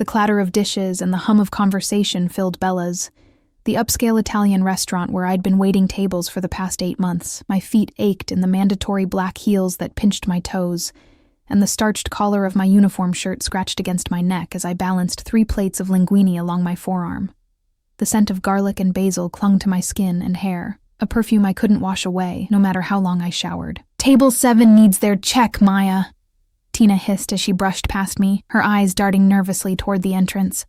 The clatter of dishes and the hum of conversation filled Bella's, the upscale Italian restaurant where I'd been waiting tables for the past 8 months. My feet ached in the mandatory black heels that pinched my toes, and the starched collar of my uniform shirt scratched against my neck as I balanced 3 plates of linguine along my forearm. The scent of garlic and basil clung to my skin and hair, a perfume I couldn't wash away, no matter how long I showered. "Table 7 needs their check, Maya," Tina hissed as she brushed past me, her eyes darting nervously toward the entrance.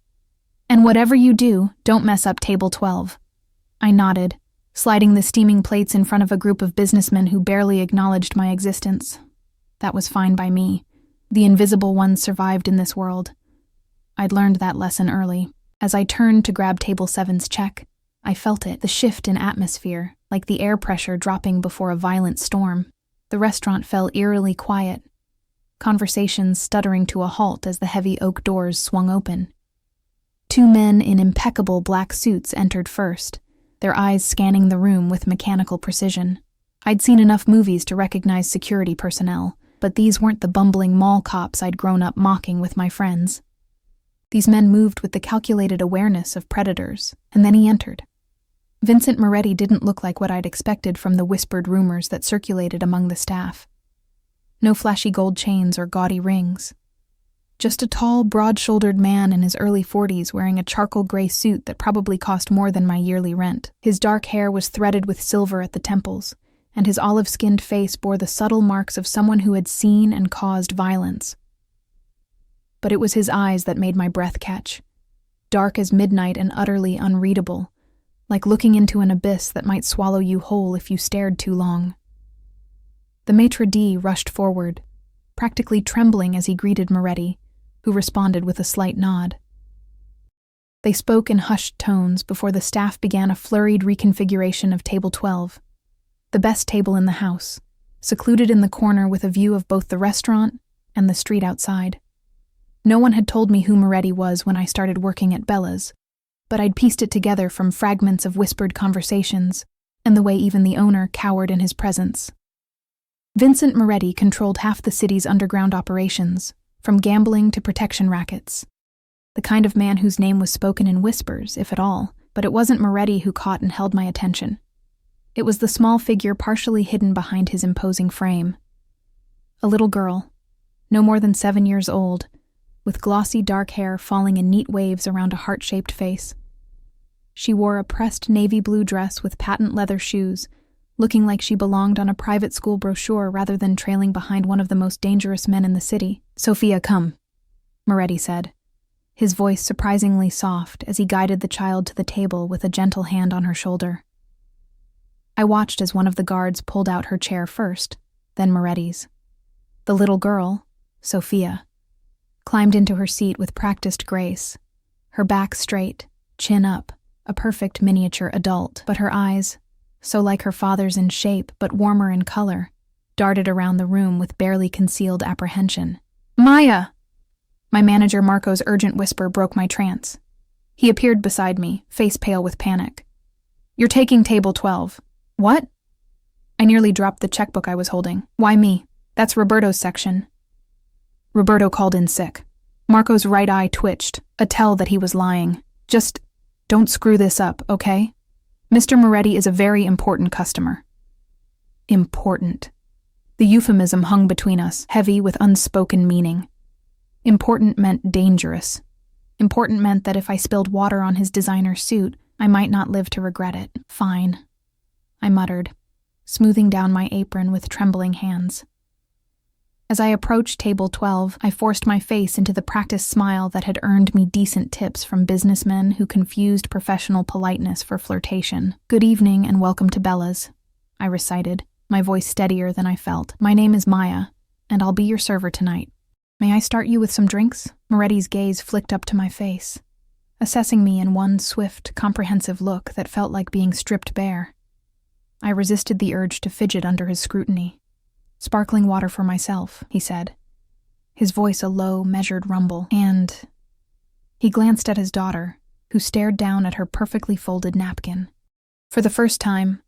"And whatever you do, don't mess up table 12. I nodded, sliding the steaming plates in front of a group of businessmen who barely acknowledged my existence. That was fine by me. The invisible ones survived in this world. I'd learned that lesson early. As I turned to grab table 7's check, I felt it, the shift in atmosphere, like the air pressure dropping before a violent storm. The restaurant fell eerily quiet, conversations stuttering to a halt as the heavy oak doors swung open. 2 men in impeccable black suits entered first, their eyes scanning the room with mechanical precision. I'd seen enough movies to recognize security personnel, but these weren't the bumbling mall cops I'd grown up mocking with my friends. These men moved with the calculated awareness of predators, and then he entered. Vincent Moretti didn't look like what I'd expected from the whispered rumors that circulated among the staff. No flashy gold chains or gaudy rings. Just a tall, broad-shouldered man in his early 40s wearing a charcoal gray suit that probably cost more than my yearly rent. His dark hair was threaded with silver at the temples, and his olive-skinned face bore the subtle marks of someone who had seen and caused violence. But it was his eyes that made my breath catch. Dark as midnight and utterly unreadable, like looking into an abyss that might swallow you whole if you stared too long. The maitre d' rushed forward, practically trembling as he greeted Moretti, who responded with a slight nod. They spoke in hushed tones before the staff began a flurried reconfiguration of table 12, the best table in the house, secluded in the corner with a view of both the restaurant and the street outside. No one had told me who Moretti was when I started working at Bella's, but I'd pieced it together from fragments of whispered conversations and the way even the owner cowered in his presence. Vincent Moretti controlled half the city's underground operations, from gambling to protection rackets. The kind of man whose name was spoken in whispers, if at all, but it wasn't Moretti who caught and held my attention. It was the small figure partially hidden behind his imposing frame. A little girl, no more than 7 years old, with glossy dark hair falling in neat waves around a heart-shaped face. She wore a pressed navy blue dress with patent leather shoes, looking like she belonged on a private school brochure rather than trailing behind one of the most dangerous men in the city. "Sophia, come," Moretti said, his voice surprisingly soft as he guided the child to the table with a gentle hand on her shoulder. I watched as one of the guards pulled out her chair first, then Moretti's. The little girl, Sophia, climbed into her seat with practiced grace, her back straight, chin up, a perfect miniature adult, but her eyes, so like her father's in shape but warmer in color, darted around the room with barely concealed apprehension. "Maya!" My manager Marco's urgent whisper broke my trance. He appeared beside me, face pale with panic. "You're taking table 12. "What?" I nearly dropped the checkbook I was holding. "Why me? That's Roberto's section." Roberto called in sick. Marco's right eye twitched, a tell that he was lying. "Just don't screw this up, okay? Mr. Moretti is a very important customer." Important. The euphemism hung between us, heavy with unspoken meaning. Important meant dangerous. Important meant that if I spilled water on his designer suit, I might not live to regret it. "Fine," I muttered, smoothing down my apron with trembling hands. As I approached table 12, I forced my face into the practiced smile that had earned me decent tips from businessmen who confused professional politeness for flirtation. "Good evening and welcome to Bella's," I recited, my voice steadier than I felt. "My name is Maya, and I'll be your server tonight. May I start you with some drinks?" Moretti's gaze flicked up to my face, assessing me in one swift, comprehensive look that felt like being stripped bare. I resisted the urge to fidget under his scrutiny. "Sparkling water for myself," he said, his voice a low, measured rumble, and he glanced at his daughter, who stared down at her perfectly folded napkin. For the first time,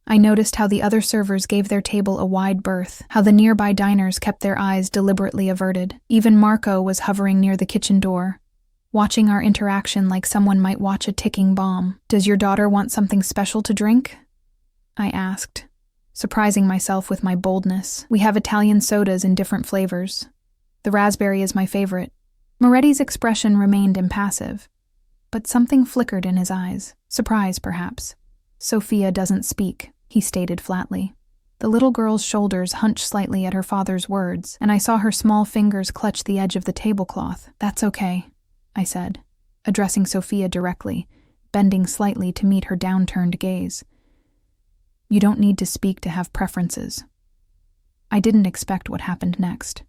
I noticed how the other servers gave their table a wide berth, how the nearby diners kept their eyes deliberately averted. Even Marco was hovering near the kitchen door, watching our interaction like someone might watch a ticking bomb. "Does your daughter want something special to drink?" I asked, surprising myself with my boldness. "We have Italian sodas in different flavors. The raspberry is my favorite." Moretti's expression remained impassive, but something flickered in his eyes. Surprise, perhaps. "Sophia doesn't speak," he stated flatly. The little girl's shoulders hunched slightly at her father's words, and I saw her small fingers clutch the edge of the tablecloth. "That's okay," I said, addressing Sophia directly, bending slightly to meet her downturned gaze. "You don't need to speak to have preferences." I didn't expect what happened next.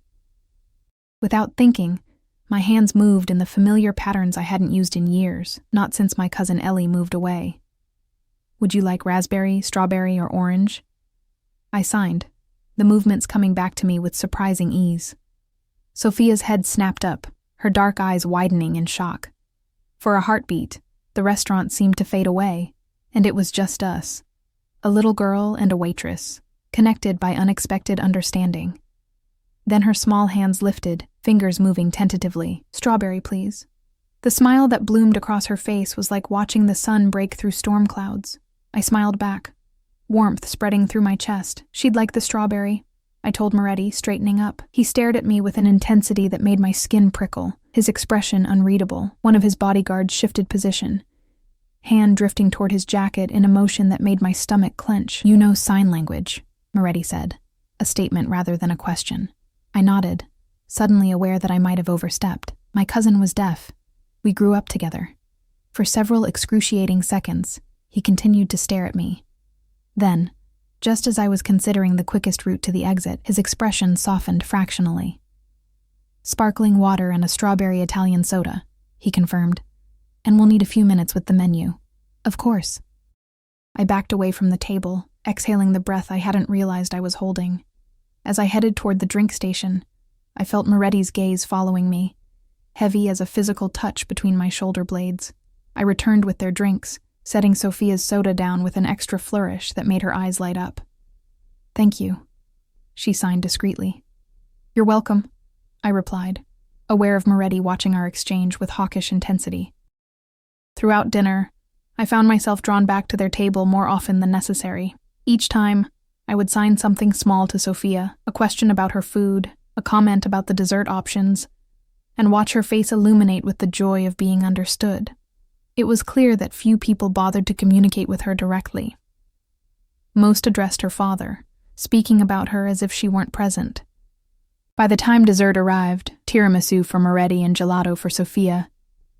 Without thinking, my hands moved in the familiar patterns I hadn't used in years, not since my cousin Ellie moved away. "Would you like raspberry, strawberry, or orange?" I signed, the movements coming back to me with surprising ease. Sophia's head snapped up, her dark eyes widening in shock. For a heartbeat, the restaurant seemed to fade away, and it was just us, a little girl and a waitress, connected by unexpected understanding. Then her small hands lifted, fingers moving tentatively. "Strawberry, please." The smile that bloomed across her face was like watching the sun break through storm clouds. I smiled back, warmth spreading through my chest. "She'd like the strawberry," I told Moretti, straightening up. He stared at me with an intensity that made my skin prickle, his expression unreadable. One of his bodyguards shifted position, hand drifting toward his jacket in a motion that made my stomach clench. "You know sign language," Moretti said, a statement rather than a question. I nodded, suddenly aware that I might have overstepped. My cousin was deaf. We grew up together. For several excruciating seconds, he continued to stare at me. Then, just as I was considering the quickest route to the exit, his expression softened fractionally. "Sparkling water and a strawberry Italian soda," he confirmed. "And we'll need a few minutes with the menu." "Of course." I backed away from the table, exhaling the breath I hadn't realized I was holding. As I headed toward the drink station, I felt Moretti's gaze following me, heavy as a physical touch between my shoulder blades. I returned with their drinks, setting Sophia's soda down with an extra flourish that made her eyes light up. "Thank you," she signed discreetly. "You're welcome," I replied, aware of Moretti watching our exchange with hawkish intensity. Throughout dinner, I found myself drawn back to their table more often than necessary. Each time, I would sign something small to Sophia, a question about her food, a comment about the dessert options, and watch her face illuminate with the joy of being understood. It was clear that few people bothered to communicate with her directly. Most addressed her father, speaking about her as if she weren't present. By the time dessert arrived, tiramisu for Moretti and gelato for Sophia,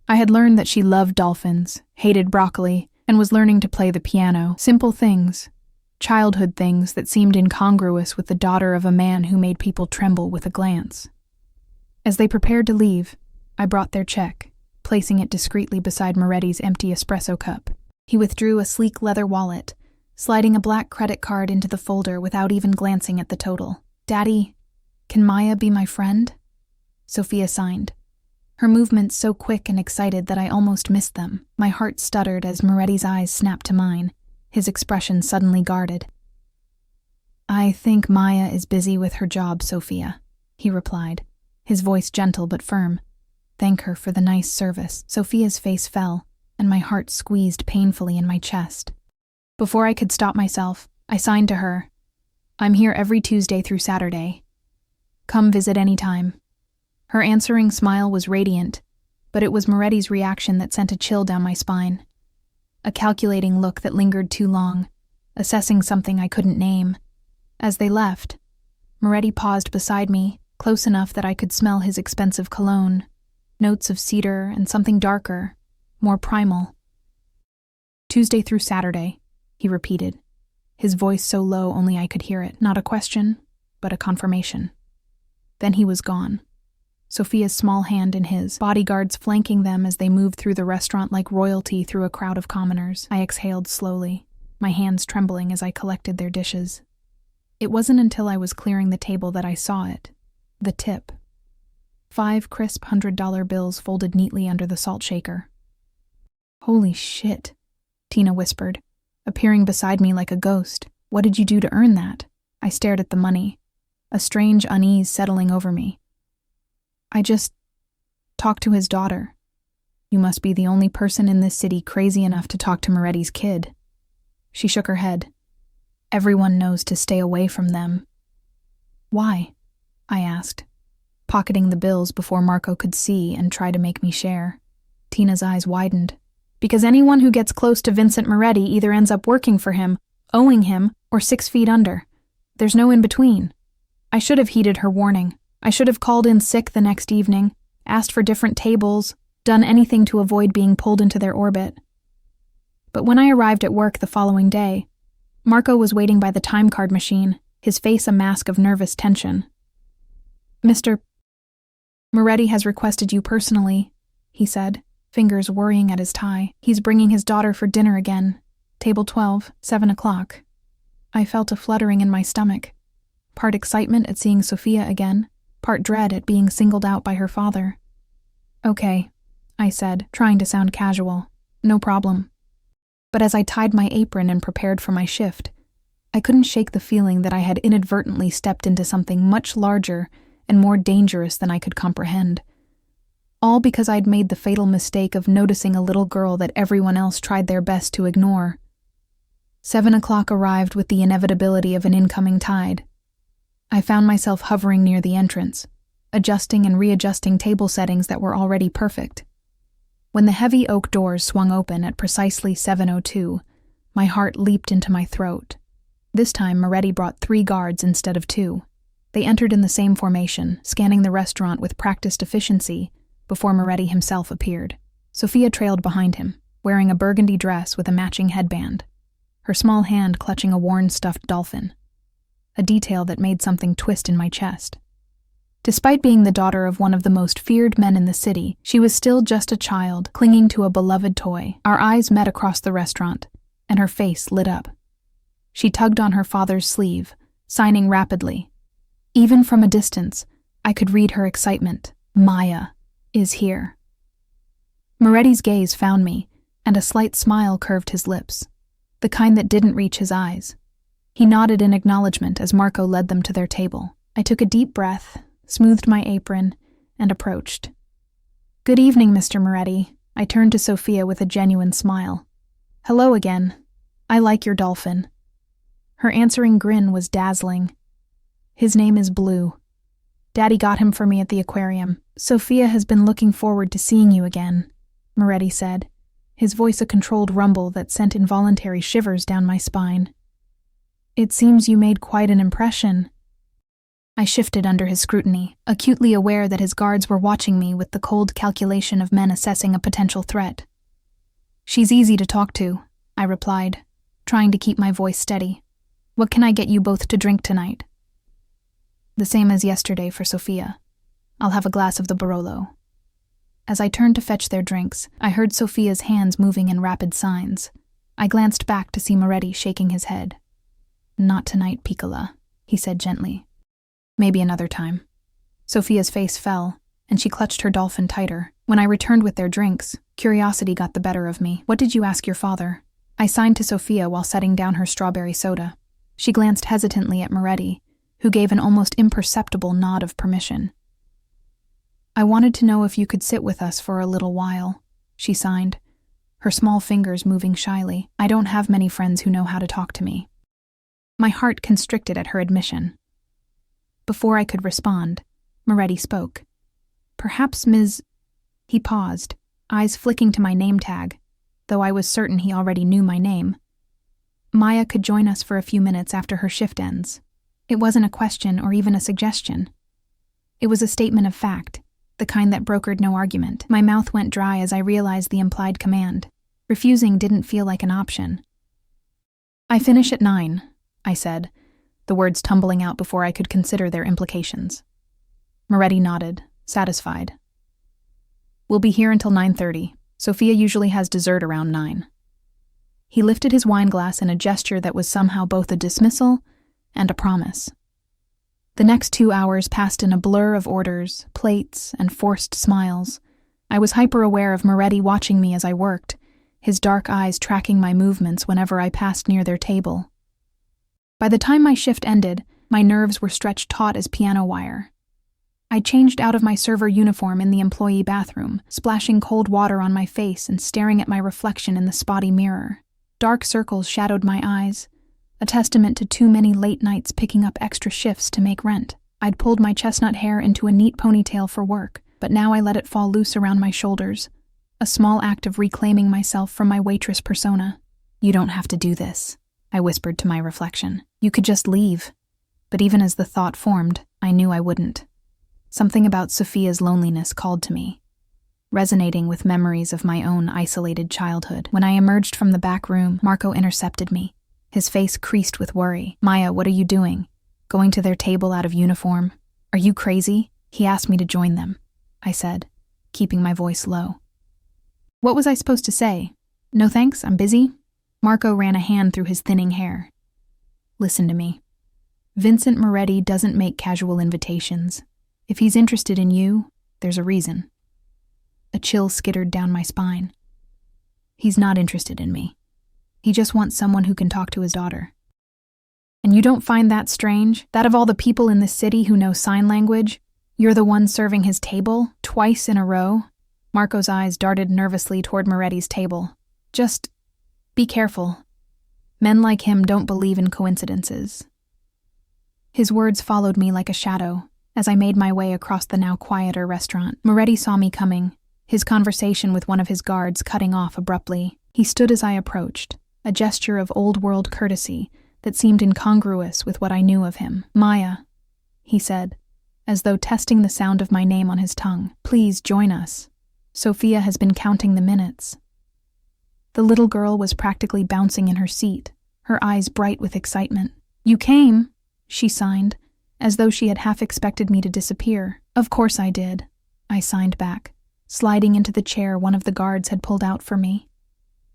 I had learned that she loved dolphins, hated broccoli, and was learning to play the piano. Simple things, childhood things that seemed incongruous with the daughter of a man who made people tremble with a glance. As they prepared to leave, I brought their check, placing it discreetly beside Moretti's empty espresso cup. He withdrew a sleek leather wallet, sliding a black credit card into the folder without even glancing at the total. "Daddy, can Maya be my friend?" Sophia signed, her movements so quick and excited that I almost missed them. My heart stuttered as Moretti's eyes snapped to mine, his expression suddenly guarded. "I think Maya is busy with her job, Sophia," he replied, his voice gentle but firm. "Thank her for the nice service." Sophia's face fell, and my heart squeezed painfully in my chest. Before I could stop myself, I signed to her, "I'm here every Tuesday through Saturday. Come visit anytime." Her answering smile was radiant, but it was Moretti's reaction that sent a chill down my spine. A calculating look that lingered too long, assessing something I couldn't name. As they left, Moretti paused beside me, close enough that I could smell his expensive cologne, notes of cedar and something darker, more primal. "Tuesday through Saturday," he repeated, his voice so low only I could hear it. Not a question, but a confirmation. Then he was gone, Sophia's small hand in his, bodyguards flanking them as they moved through the restaurant like royalty through a crowd of commoners. I exhaled slowly, my hands trembling as I collected their dishes. It wasn't until I was clearing the table that I saw it. The tip. 5 crisp $100 bills folded neatly under the salt shaker. "Holy shit," Tina whispered, appearing beside me like a ghost. "What did you do to earn that?" I stared at the money, a strange unease settling over me. "I just talked to his daughter," You must be the only person in this city crazy enough to talk to Moretti's kid. She shook her head. Everyone knows to stay away from them. Why? I asked, pocketing the bills before Marco could see and try to make me share. Tina's eyes widened. Because anyone who gets close to Vincent Moretti either ends up working for him, owing him, or 6 feet under. There's no in between. I should have heeded her warning. I should have called in sick the next evening, asked for different tables, done anything to avoid being pulled into their orbit. But when I arrived at work the following day, Marco was waiting by the time card machine, his face a mask of nervous tension. Mr. Moretti has requested you personally, he said, fingers worrying at his tie. He's bringing his daughter for dinner again. Table 12, 7 o'clock. I felt a fluttering in my stomach, part excitement at seeing Sophia again, part dread at being singled out by her father. Okay, I said, trying to sound casual. No problem. But as I tied my apron and prepared for my shift, I couldn't shake the feeling that I had inadvertently stepped into something much larger and more dangerous than I could comprehend. All because I'd made the fatal mistake of noticing a little girl that everyone else tried their best to ignore. 7 o'clock arrived with the inevitability of an incoming tide. I found myself hovering near the entrance, adjusting and readjusting table settings that were already perfect. When the heavy oak doors swung open at precisely 7:02, my heart leaped into my throat. This time Moretti brought 3 guards instead of 2. They entered in the same formation, scanning the restaurant with practiced efficiency, before Moretti himself appeared. Sophia trailed behind him, wearing a burgundy dress with a matching headband, her small hand clutching a worn stuffed dolphin, a detail that made something twist in my chest. Despite being the daughter of one of the most feared men in the city, she was still just a child, clinging to a beloved toy. Our eyes met across the restaurant, and her face lit up. She tugged on her father's sleeve, signing rapidly. Even from a distance, I could read her excitement. Maya is here. Moretti's gaze found me, and a slight smile curved his lips, the kind that didn't reach his eyes. He nodded in acknowledgement as Marco led them to their table. I took a deep breath, smoothed my apron, and approached. Good evening, Mr. Moretti. I turned to Sophia with a genuine smile. Hello again. I like your dolphin. Her answering grin was dazzling. His name is Blue. Daddy got him for me at the aquarium. Sophia has been looking forward to seeing you again, Moretti said, his voice a controlled rumble that sent involuntary shivers down my spine. It seems you made quite an impression. I shifted under his scrutiny, acutely aware that his guards were watching me with the cold calculation of men assessing a potential threat. She's easy to talk to, I replied, trying to keep my voice steady. What can I get you both to drink tonight? The same as yesterday for Sophia. I'll have a glass of the Barolo. As I turned to fetch their drinks, I heard Sophia's hands moving in rapid signs. I glanced back to see Moretti shaking his head. Not tonight, Piccola, he said gently. Maybe another time. Sophia's face fell, and she clutched her dolphin tighter. When I returned with their drinks, curiosity got the better of me. What did you ask your father? I signed to Sophia while setting down her strawberry soda. She glanced hesitantly at Moretti, who gave an almost imperceptible nod of permission. I wanted to know if you could sit with us for a little while, she signed, her small fingers moving shyly. I don't have many friends who know how to talk to me. My heart constricted at her admission. Before I could respond, Moretti spoke. Perhaps Ms. He paused, eyes flicking to my name tag, though I was certain he already knew my name. Maya could join us for a few minutes after her shift ends. It wasn't a question or even a suggestion. It was a statement of fact, the kind that brokered no argument. My mouth went dry as I realized the implied command. Refusing didn't feel like an option. I finish at 9, I said, the words tumbling out before I could consider their implications. Moretti nodded, satisfied. We'll be here until 9:30. Sophia usually has dessert around 9. He lifted his wineglass in a gesture that was somehow both a dismissal and a promise. The next 2 hours passed in a blur of orders, plates, and forced smiles. I was hyper-aware of Moretti watching me as I worked, his dark eyes tracking my movements whenever I passed near their table. By the time my shift ended, my nerves were stretched taut as piano wire. I changed out of my server uniform in the employee bathroom, splashing cold water on my face and staring at my reflection in the spotty mirror. Dark circles shadowed my eyes, a testament to too many late nights picking up extra shifts to make rent. I'd pulled my chestnut hair into a neat ponytail for work, but now I let it fall loose around my shoulders, a small act of reclaiming myself from my waitress persona. "You don't have to do this," I whispered to my reflection. "You could just leave." But even as the thought formed, I knew I wouldn't. Something about Sophia's loneliness called to me, resonating with memories of my own isolated childhood. When I emerged from the back room, Marco intercepted me, his face creased with worry. "Maya, what are you doing? Going to their table out of uniform? Are you crazy?" He asked me to join them, I said, keeping my voice low. What was I supposed to say? "No thanks, I'm busy"? Marco ran a hand through his thinning hair. "Listen to me. Vincent Moretti doesn't make casual invitations. If he's interested in you, there's a reason." A chill skittered down my spine. "He's not interested in me. He just wants someone who can talk to his daughter." "And you don't find that strange? That of all the people in this city who know sign language, you're the one serving his table twice in a row?" Marco's eyes darted nervously toward Moretti's table. "Just be careful. Men like him don't believe in coincidences." His words followed me like a shadow as I made my way across the now quieter restaurant. Moretti saw me coming, his conversation with one of his guards cutting off abruptly. He stood as I approached, a gesture of old-world courtesy that seemed incongruous with what I knew of him. "Maya," he said, as though testing the sound of my name on his tongue. "Please join us. Sophia has been counting the minutes." The little girl was practically bouncing in her seat, her eyes bright with excitement. "You came," she signed, as though she had half expected me to disappear. "Of course I did," I signed back, sliding into the chair one of the guards had pulled out for me.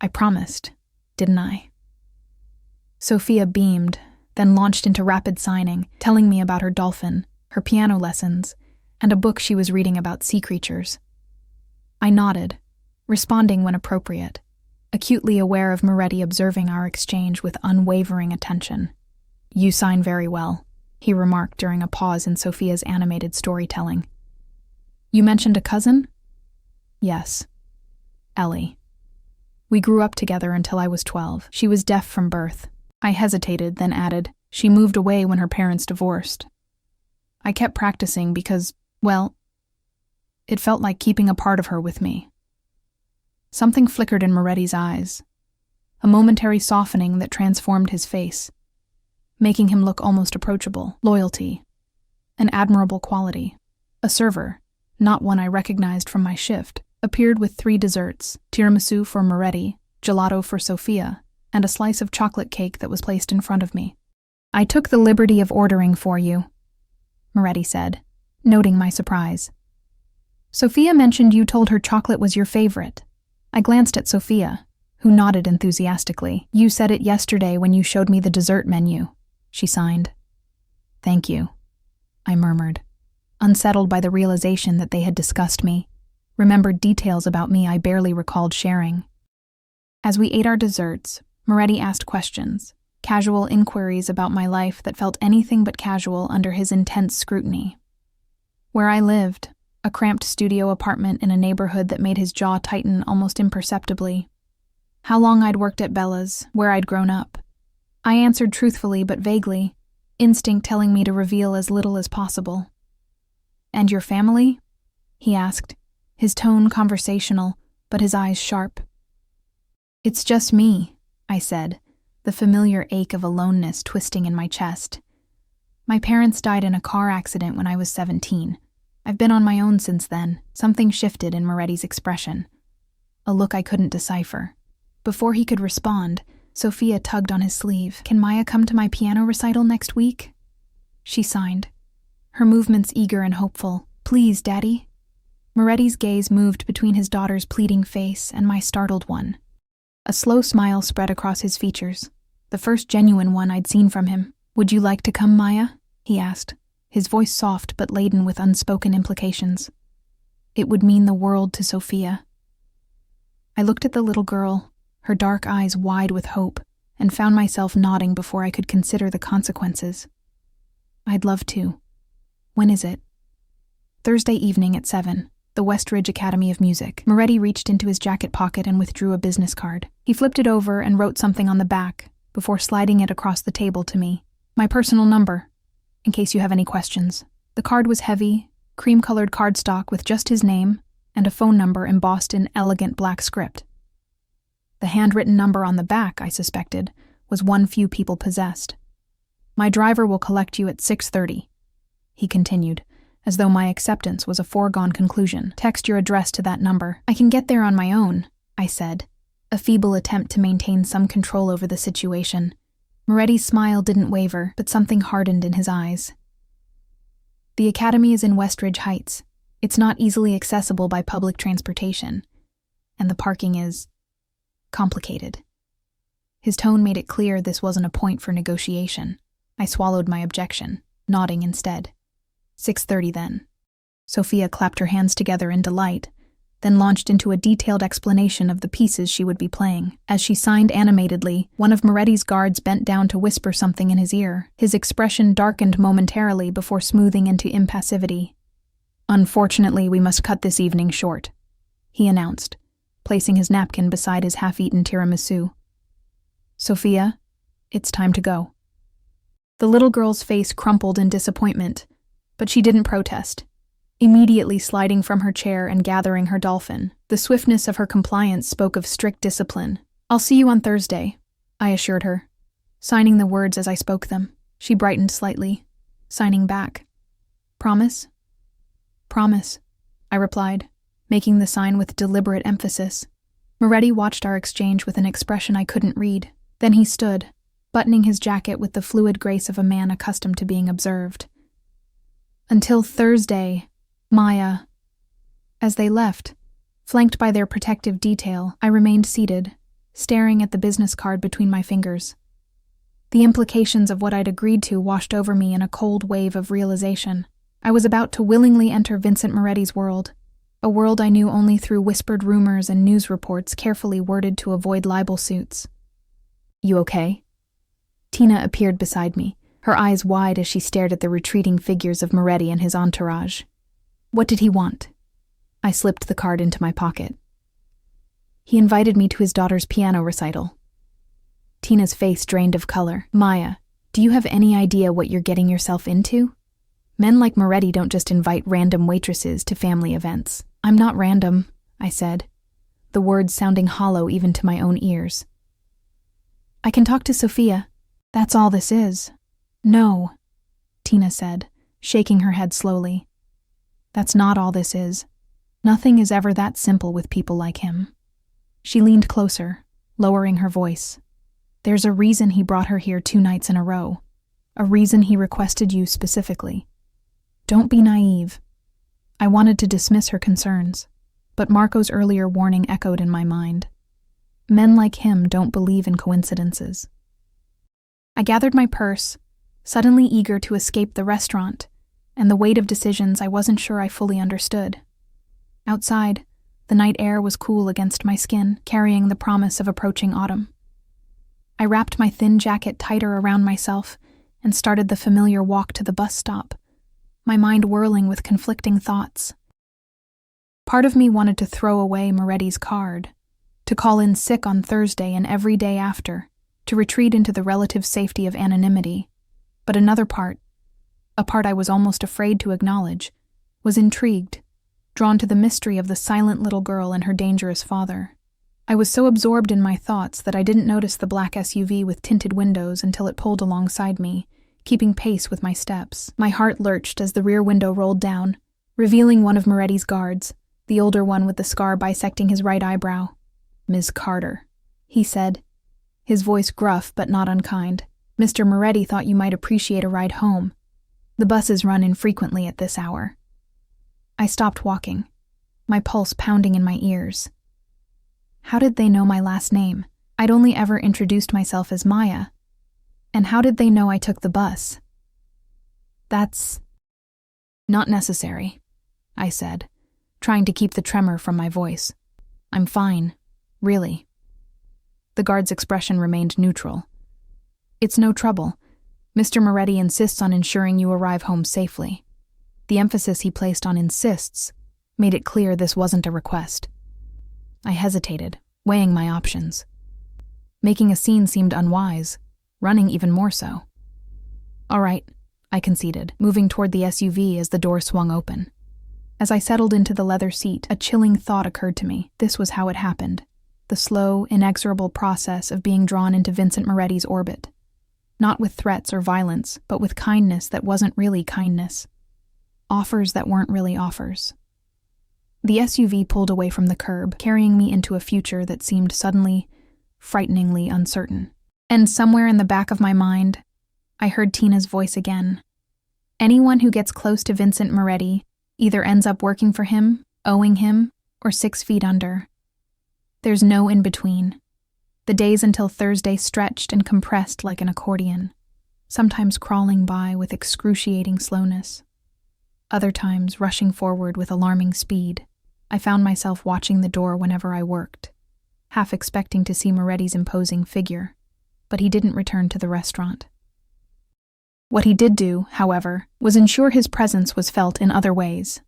"I promised, didn't I?" Sophia beamed, then launched into rapid signing, telling me about her dolphin, her piano lessons, and a book she was reading about sea creatures. I nodded, responding when appropriate, acutely aware of Moretti observing our exchange with unwavering attention. "You sign very well," he remarked during a pause in Sophia's animated storytelling. "You mentioned a cousin?" "Yes. Ellie. We grew up together until I was 12. She was deaf from birth." I hesitated, then added, "She moved away when her parents divorced. I kept practicing because, well, it felt like keeping a part of her with me." Something flickered in Moretti's eyes, a momentary softening that transformed his face, making him look almost approachable. Loyalty, an admirable quality. A server, not one I recognized from my shift, appeared with 3 desserts: tiramisu for Moretti, gelato for Sophia, and a slice of chocolate cake that was placed in front of me. "I took the liberty of ordering for you," Moretti said, noting my surprise. "Sophia mentioned you told her chocolate was your favorite." I glanced at Sophia, who nodded enthusiastically. "You said it yesterday when you showed me the dessert menu," she signed. "Thank you," I murmured, unsettled by the realization that they had discussed me, remembered details about me I barely recalled sharing. As we ate our desserts, Moretti asked questions, casual inquiries about my life that felt anything but casual under his intense scrutiny. Where I lived, a cramped studio apartment in a neighborhood that made his jaw tighten almost imperceptibly. How long I'd worked at Bella's, where I'd grown up. I answered truthfully but vaguely, instinct telling me to reveal as little as possible. "And your family?" he asked, his tone conversational, but his eyes sharp. "It's just me," I said, the familiar ache of aloneness twisting in my chest. "My parents died in a car accident when I was 17. I've been on my own since then." Something shifted in Moretti's expression, a look I couldn't decipher. Before he could respond, Sophia tugged on his sleeve. "Can Maya come to my piano recital next week?" She signed, her movements eager and hopeful. "Please, Daddy." Moretti's gaze moved between his daughter's pleading face and my startled one. A slow smile spread across his features, the first genuine one I'd seen from him. "Would you like to come, Maya?" he asked, his voice soft but laden with unspoken implications. It would mean the world to Sophia. I looked at the little girl, her dark eyes wide with hope, and found myself nodding before I could consider the consequences. "I'd love to. When is it?" Thursday evening at 7, the Westridge Academy of Music. Moretti reached into his jacket pocket and withdrew a business card. He flipped it over and wrote something on the back before sliding it across the table to me. My personal number, in case you have any questions. The card was heavy, cream-colored cardstock with just his name and a phone number embossed in elegant black script. The handwritten number on the back, I suspected, was one few people possessed. My driver will collect you at 6:30, he continued, as though my acceptance was a foregone conclusion. Text your address to that number. I can get there on my own, I said, a feeble attempt to maintain some control over the situation. Moretti's smile didn't waver, but something hardened in his eyes. The academy is in Westridge Heights. It's not easily accessible by public transportation, and the parking is complicated. His tone made it clear this wasn't a point for negotiation. I swallowed my objection, nodding instead. 6:30 then. Sophia clapped her hands together in delight, then launched into a detailed explanation of the pieces she would be playing. As she signed animatedly, one of Moretti's guards bent down to whisper something in his ear. His expression darkened momentarily before smoothing into impassivity. Unfortunately, we must cut this evening short, he announced, placing his napkin beside his half-eaten tiramisu. Sophia, it's time to go. The little girl's face crumpled in disappointment, but she didn't protest, immediately sliding from her chair and gathering her dolphin. The swiftness of her compliance spoke of strict discipline. I'll see you on Thursday, I assured her, signing the words as I spoke them. She brightened slightly, signing back. Promise? Promise, I replied, making the sign with deliberate emphasis. Moretti watched our exchange with an expression I couldn't read. Then he stood, buttoning his jacket with the fluid grace of a man accustomed to being observed. Until Thursday, Maya. As they left, flanked by their protective detail, I remained seated, staring at the business card between my fingers. The implications of what I'd agreed to washed over me in a cold wave of realization. I was about to willingly enter Vincent Moretti's world, a world I knew only through whispered rumors and news reports carefully worded to avoid libel suits. You okay? Tina appeared beside me, her eyes wide as she stared at the retreating figures of Moretti and his entourage. What did he want? I slipped the card into my pocket. He invited me to his daughter's piano recital. Tina's face drained of color. Maya, do you have any idea what you're getting yourself into? Men like Moretti don't just invite random waitresses to family events. I'm not random, I said, the words sounding hollow even to my own ears. I can talk to Sophia. That's all this is. No, Tina said, shaking her head slowly. That's not all this is. Nothing is ever that simple with people like him. She leaned closer, lowering her voice. There's a reason he brought her here 2 nights in a row. A reason he requested you specifically. Don't be naive. I wanted to dismiss her concerns, but Marco's earlier warning echoed in my mind. Men like him don't believe in coincidences. I gathered my purse, suddenly eager to escape the restaurant and the weight of decisions I wasn't sure I fully understood. Outside, the night air was cool against my skin, carrying the promise of approaching autumn. I wrapped my thin jacket tighter around myself and started the familiar walk to the bus stop, my mind whirling with conflicting thoughts. Part of me wanted to throw away Moretti's card, to call in sick on Thursday and every day after, to retreat into the relative safety of anonymity, but another part, a part I was almost afraid to acknowledge, was intrigued, drawn to the mystery of the silent little girl and her dangerous father. I was so absorbed in my thoughts that I didn't notice the black SUV with tinted windows until it pulled alongside me, keeping pace with my steps. My heart lurched as the rear window rolled down, revealing one of Moretti's guards, the older one with the scar bisecting his right eyebrow. Ms. Carter, he said, his voice gruff but not unkind. Mr. Moretti thought you might appreciate a ride home. The buses run infrequently at this hour. I stopped walking, my pulse pounding in my ears. How did they know my last name? I'd only ever introduced myself as Maya. And how did they know I took the bus? That's not necessary, I said, trying to keep the tremor from my voice. I'm fine, really. The guard's expression remained neutral. It's no trouble. Mr. Moretti insists on ensuring you arrive home safely. The emphasis he placed on insists made it clear this wasn't a request. I hesitated, weighing my options. Making a scene seemed unwise, running even more so. "All right," I conceded, moving toward the SUV as the door swung open. As I settled into the leather seat, a chilling thought occurred to me. This was how it happened. The slow, inexorable process of being drawn into Vincent Moretti's orbit. Not with threats or violence, but with kindness that wasn't really kindness. Offers that weren't really offers. The SUV pulled away from the curb, carrying me into a future that seemed suddenly, frighteningly uncertain. And somewhere in the back of my mind, I heard Tina's voice again. Anyone who gets close to Vincent Moretti either ends up working for him, owing him, or 6 feet under. There's no in-between. The days until Thursday stretched and compressed like an accordion, sometimes crawling by with excruciating slowness, other times rushing forward with alarming speed. I found myself watching the door whenever I worked, half expecting to see Moretti's imposing figure, but he didn't return to the restaurant. What he did do, however, was ensure his presence was felt in other ways.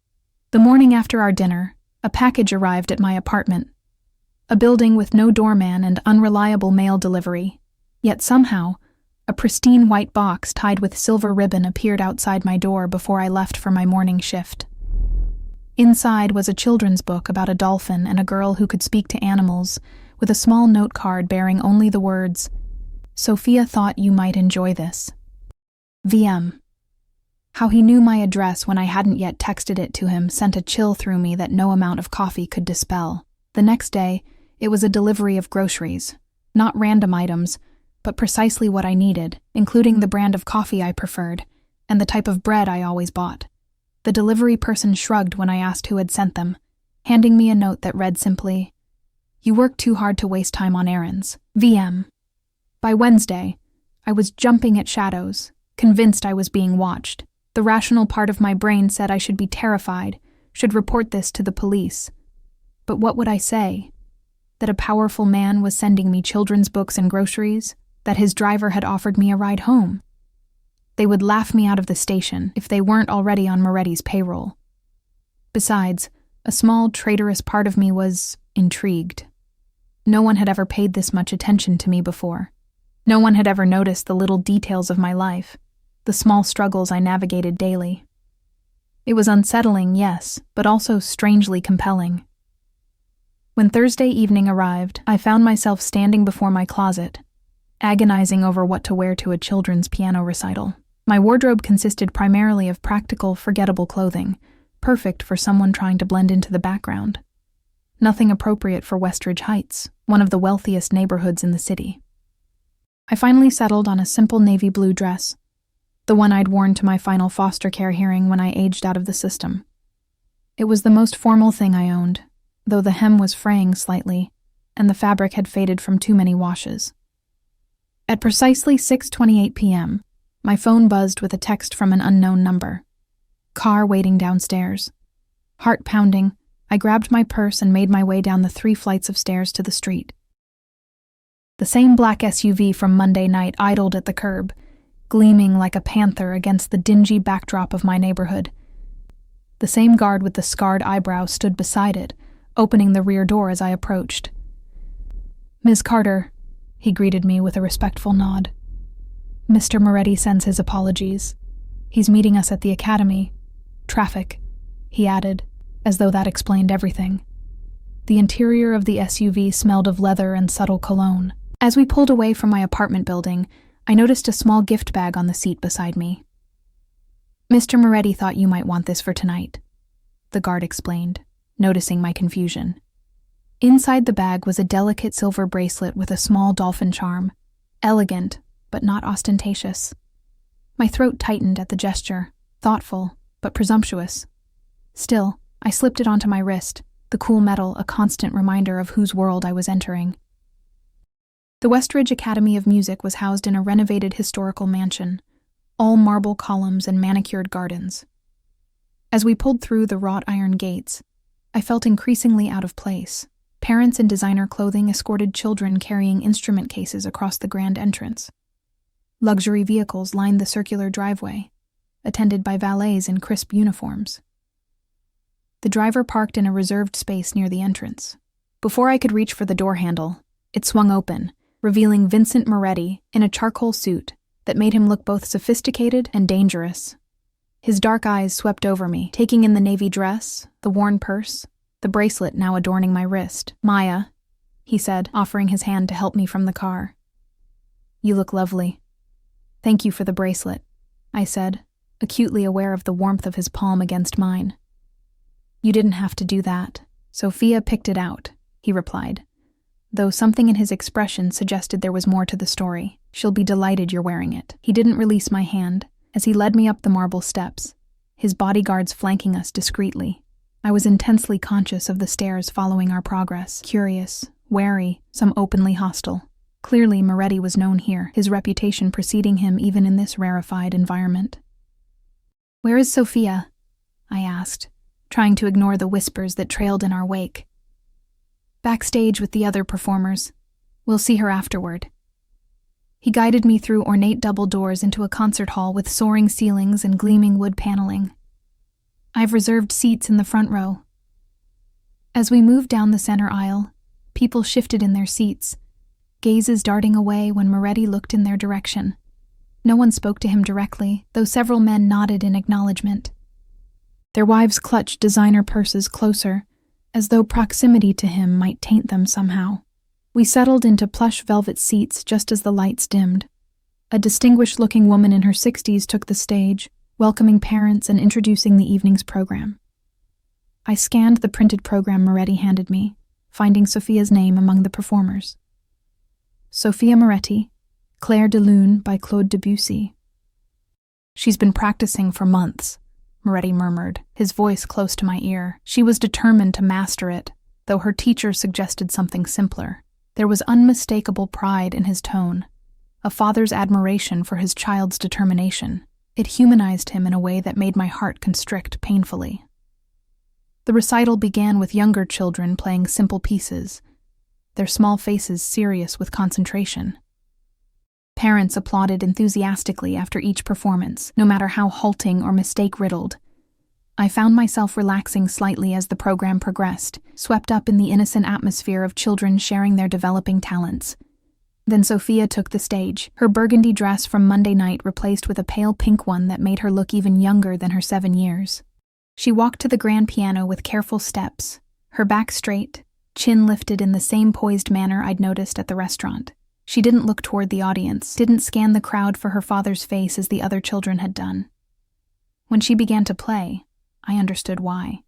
The morning after our dinner, a package arrived at my apartment. A building with no doorman and unreliable mail delivery. Yet somehow, a pristine white box tied with silver ribbon appeared outside my door before I left for my morning shift. Inside was a children's book about a dolphin and a girl who could speak to animals, with a small note card bearing only the words, "Sophia thought you might enjoy this. VM." How he knew my address when I hadn't yet texted it to him sent a chill through me that no amount of coffee could dispel. The next day, it was a delivery of groceries. Not random items, but precisely what I needed, including the brand of coffee I preferred, and the type of bread I always bought. The delivery person shrugged when I asked who had sent them, handing me a note that read simply, "You work too hard to waste time on errands. VM." By Wednesday, I was jumping at shadows, convinced I was being watched. The rational part of my brain said I should be terrified, should report this to the police. But what would I say? That a powerful man was sending me children's books and groceries? That his driver had offered me a ride home? They would laugh me out of the station if they weren't already on Moretti's payroll. Besides, a small, traitorous part of me was intrigued. No one had ever paid this much attention to me before. No one had ever noticed the little details of my life, the small struggles I navigated daily. It was unsettling, yes, but also strangely compelling. When Thursday evening arrived, I found myself standing before my closet, agonizing over what to wear to a children's piano recital. My wardrobe consisted primarily of practical, forgettable clothing, perfect for someone trying to blend into the background. Nothing appropriate for Westridge Heights, one of the wealthiest neighborhoods in the city. I finally settled on a simple navy blue dress, the one I'd worn to my final foster care hearing when I aged out of the system. It was the most formal thing I owned, though the hem was fraying slightly, and the fabric had faded from too many washes. At precisely 6:28 p.m., my phone buzzed with a text from an unknown number. Car waiting downstairs. Heart pounding, I grabbed my purse and made my way down the 3 flights of stairs to the street. The same black SUV from Monday night idled at the curb, gleaming like a panther against the dingy backdrop of my neighborhood. The same guard with the scarred eyebrow stood beside it, opening the rear door as I approached. "Ms. Carter," he greeted me with a respectful nod. "Mr. Moretti sends his apologies. He's meeting us at the academy. Traffic," he added, as though that explained everything. The interior of the SUV smelled of leather and subtle cologne. As we pulled away from my apartment building, I noticed a small gift bag on the seat beside me. "Mr. Moretti thought you might want this for tonight," the guard explained, noticing my confusion. Inside the bag was a delicate silver bracelet with a small dolphin charm, elegant, but not ostentatious. My throat tightened at the gesture, thoughtful, but presumptuous. Still, I slipped it onto my wrist, the cool metal a constant reminder of whose world I was entering. The Westridge Academy of Music was housed in a renovated historical mansion, all marble columns and manicured gardens. As we pulled through the wrought iron gates, I felt increasingly out of place. Parents in designer clothing escorted children carrying instrument cases across the grand entrance. Luxury vehicles lined the circular driveway, attended by valets in crisp uniforms. The driver parked in a reserved space near the entrance. Before I could reach for the door handle, it swung open, revealing Vincent Moretti in a charcoal suit that made him look both sophisticated and dangerous. His dark eyes swept over me, taking in the navy dress, the worn purse, the bracelet now adorning my wrist. "Maya," he said, offering his hand to help me from the car. "You look lovely." "Thank you for the bracelet," I said, acutely aware of the warmth of his palm against mine. "You didn't have to do that. Sophia picked it out," he replied, though something in his expression suggested there was more to the story. "She'll be delighted you're wearing it." He didn't release my hand as he led me up the marble steps, his bodyguards flanking us discreetly. I was intensely conscious of the stares following our progress, curious, wary, some openly hostile. Clearly, Moretti was known here, his reputation preceding him even in this rarefied environment. "Where is Sophia?" I asked, trying to ignore the whispers that trailed in our wake. "Backstage with the other performers. We'll see her afterward." He guided me through ornate double doors into a concert hall with soaring ceilings and gleaming wood paneling. "I've reserved seats in the front row." As we moved down the center aisle, people shifted in their seats, gazes darting away when Moretti looked in their direction. No one spoke to him directly, though several men nodded in acknowledgement. Their wives clutched designer purses closer, as though proximity to him might taint them somehow. We settled into plush velvet seats just as the lights dimmed. A distinguished-looking woman in her 60s took the stage, welcoming parents and introducing the evening's program. I scanned the printed program Moretti handed me, finding Sophia's name among the performers. Sophia Moretti, Clair de Lune by Claude Debussy. "She's been practicing for months," Moretti murmured, his voice close to my ear. She was determined to master it, though her teacher suggested something simpler. There was unmistakable pride in his tone, a father's admiration for his child's determination. It humanized him in a way that made my heart constrict painfully. The recital began with younger children playing simple pieces, their small faces serious with concentration. Parents applauded enthusiastically after each performance, no matter how halting or mistake-riddled. I found myself relaxing slightly as the program progressed, swept up in the innocent atmosphere of children sharing their developing talents. Then Sophia took the stage, her burgundy dress from Monday night replaced with a pale pink one that made her look even younger than her 7 years. She walked to the grand piano with careful steps, her back straight, chin lifted in the same poised manner I'd noticed at the restaurant. She didn't look toward the audience, didn't scan the crowd for her father's face as the other children had done. When she began to play, I understood why.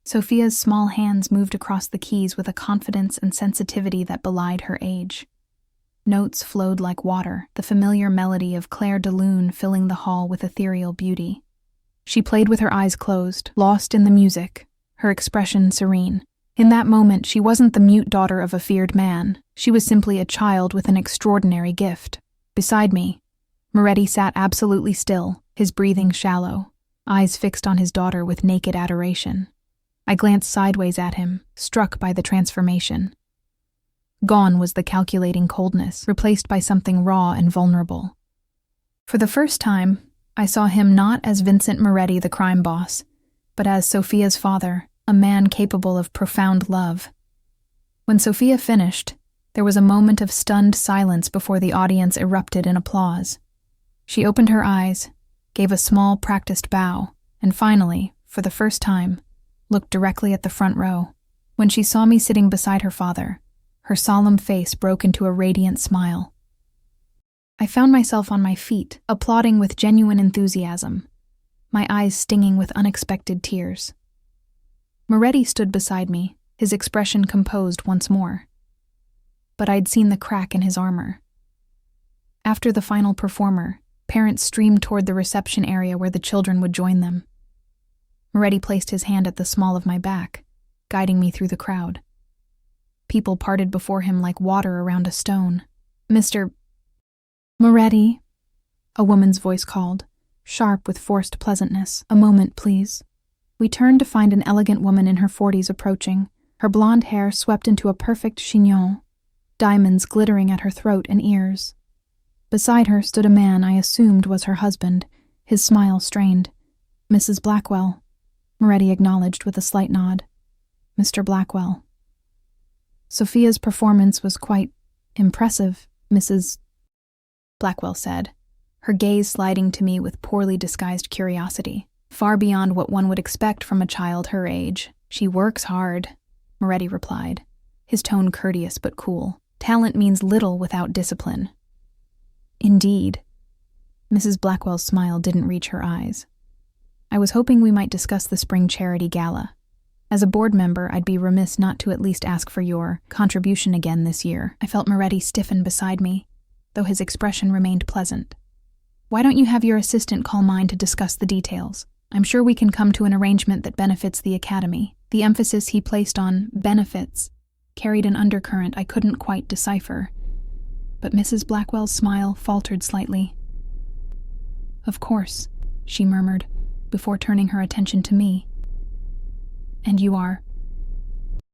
Sophia's small hands moved across the keys with a confidence and sensitivity that belied her age. Notes flowed like water, the familiar melody of Clair de Lune filling the hall with ethereal beauty. She played with her eyes closed, lost in the music, her expression serene. In that moment, she wasn't the mute daughter of a feared man. She was simply a child with an extraordinary gift. Beside me, Moretti sat absolutely still, his breathing shallow, eyes fixed on his daughter with naked adoration. I glanced sideways at him, struck by the transformation. Gone was the calculating coldness, replaced by something raw and vulnerable. For the first time, I saw him not as Vincent Moretti, the crime boss, but as Sophia's father, a man capable of profound love. When Sophia finished, there was a moment of stunned silence before the audience erupted in applause. She opened her eyes, gave a small, practiced bow, and finally, for the first time, looked directly at the front row. When she saw me sitting beside her father, her solemn face broke into a radiant smile. I found myself on my feet, applauding with genuine enthusiasm, my eyes stinging with unexpected tears. Moretti stood beside me, his expression composed once more. But I'd seen the crack in his armor. After the final performer, parents streamed toward the reception area where the children would join them. Moretti placed his hand at the small of my back, guiding me through the crowd. People parted before him like water around a stone. "Mr. Moretti," a woman's voice called, sharp with forced pleasantness. "A moment, please." We turned to find an elegant woman in her 40s approaching, her blonde hair swept into a perfect chignon, diamonds glittering at her throat and ears. Beside her stood a man I assumed was her husband, His smile strained. Mrs. Blackwell, Moretti acknowledged with a slight nod. Mr. Blackwell. Sophia's performance was quite impressive, Mrs. Blackwell said, her gaze sliding to me with poorly disguised curiosity, far beyond what one would expect from a child her age. She works hard, Moretti replied, his tone courteous but cool. Talent means little without discipline. Indeed. Mrs. Blackwell's smile didn't reach her eyes. I was hoping we might discuss the spring charity gala. As a board member, I'd be remiss not to at least ask for your contribution again this year. I felt Moretti stiffen beside me, though his expression remained pleasant. Why don't you have your assistant call mine to discuss the details? I'm sure we can come to an arrangement that benefits the academy. The emphasis he placed on benefits carried an undercurrent I couldn't quite decipher, but Mrs. Blackwell's smile faltered slightly. Of course, she murmured, before turning her attention to me. And you are?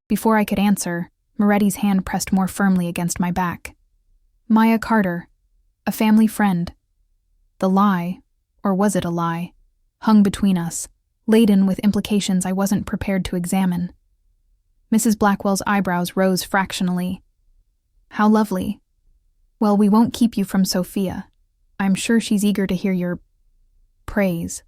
Before I could answer, Moretti's hand pressed more firmly against my back. Maya Carter, a family friend. The lie, or was it a lie, hung between us, laden with implications I wasn't prepared to examine. Mrs. Blackwell's eyebrows rose fractionally. How lovely. Well, we won't keep you from Sophia. I'm sure she's eager to hear your praise.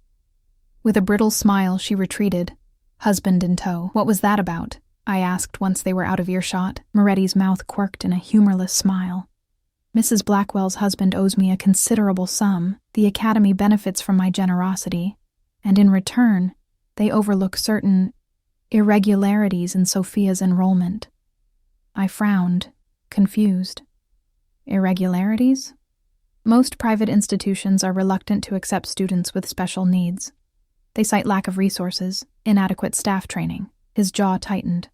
With a brittle smile, she retreated, husband in tow. What was that about? I asked once they were out of earshot. Moretti's mouth quirked in a humorless smile. Mrs. Blackwell's husband owes me a considerable sum. The academy benefits from my generosity, and in return, they overlook certain irregularities in Sophia's enrollment. I frowned, confused. Irregularities? Most private institutions are reluctant to accept students with special needs. They cite lack of resources, inadequate staff training. His jaw tightened.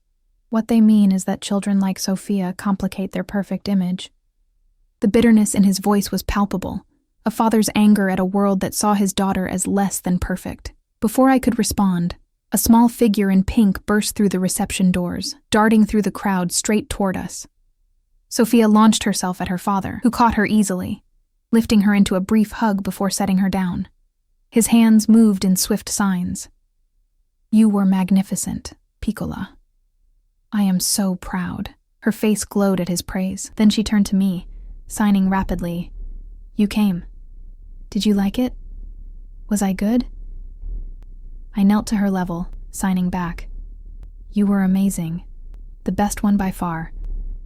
What they mean is that children like Sophia complicate their perfect image. The bitterness in his voice was palpable, a father's anger at a world that saw his daughter as less than perfect. Before I could respond, a small figure in pink burst through the reception doors, darting through the crowd straight toward us. Sophia launched herself at her father, who caught her easily, lifting her into a brief hug before setting her down. His hands moved in swift signs. You were magnificent, Piccola. I am so proud. Her face glowed at his praise. Then she turned to me, signing rapidly. You came. Did you like it? Was I good? I knelt to her level, signing back. You were amazing. The best one by far.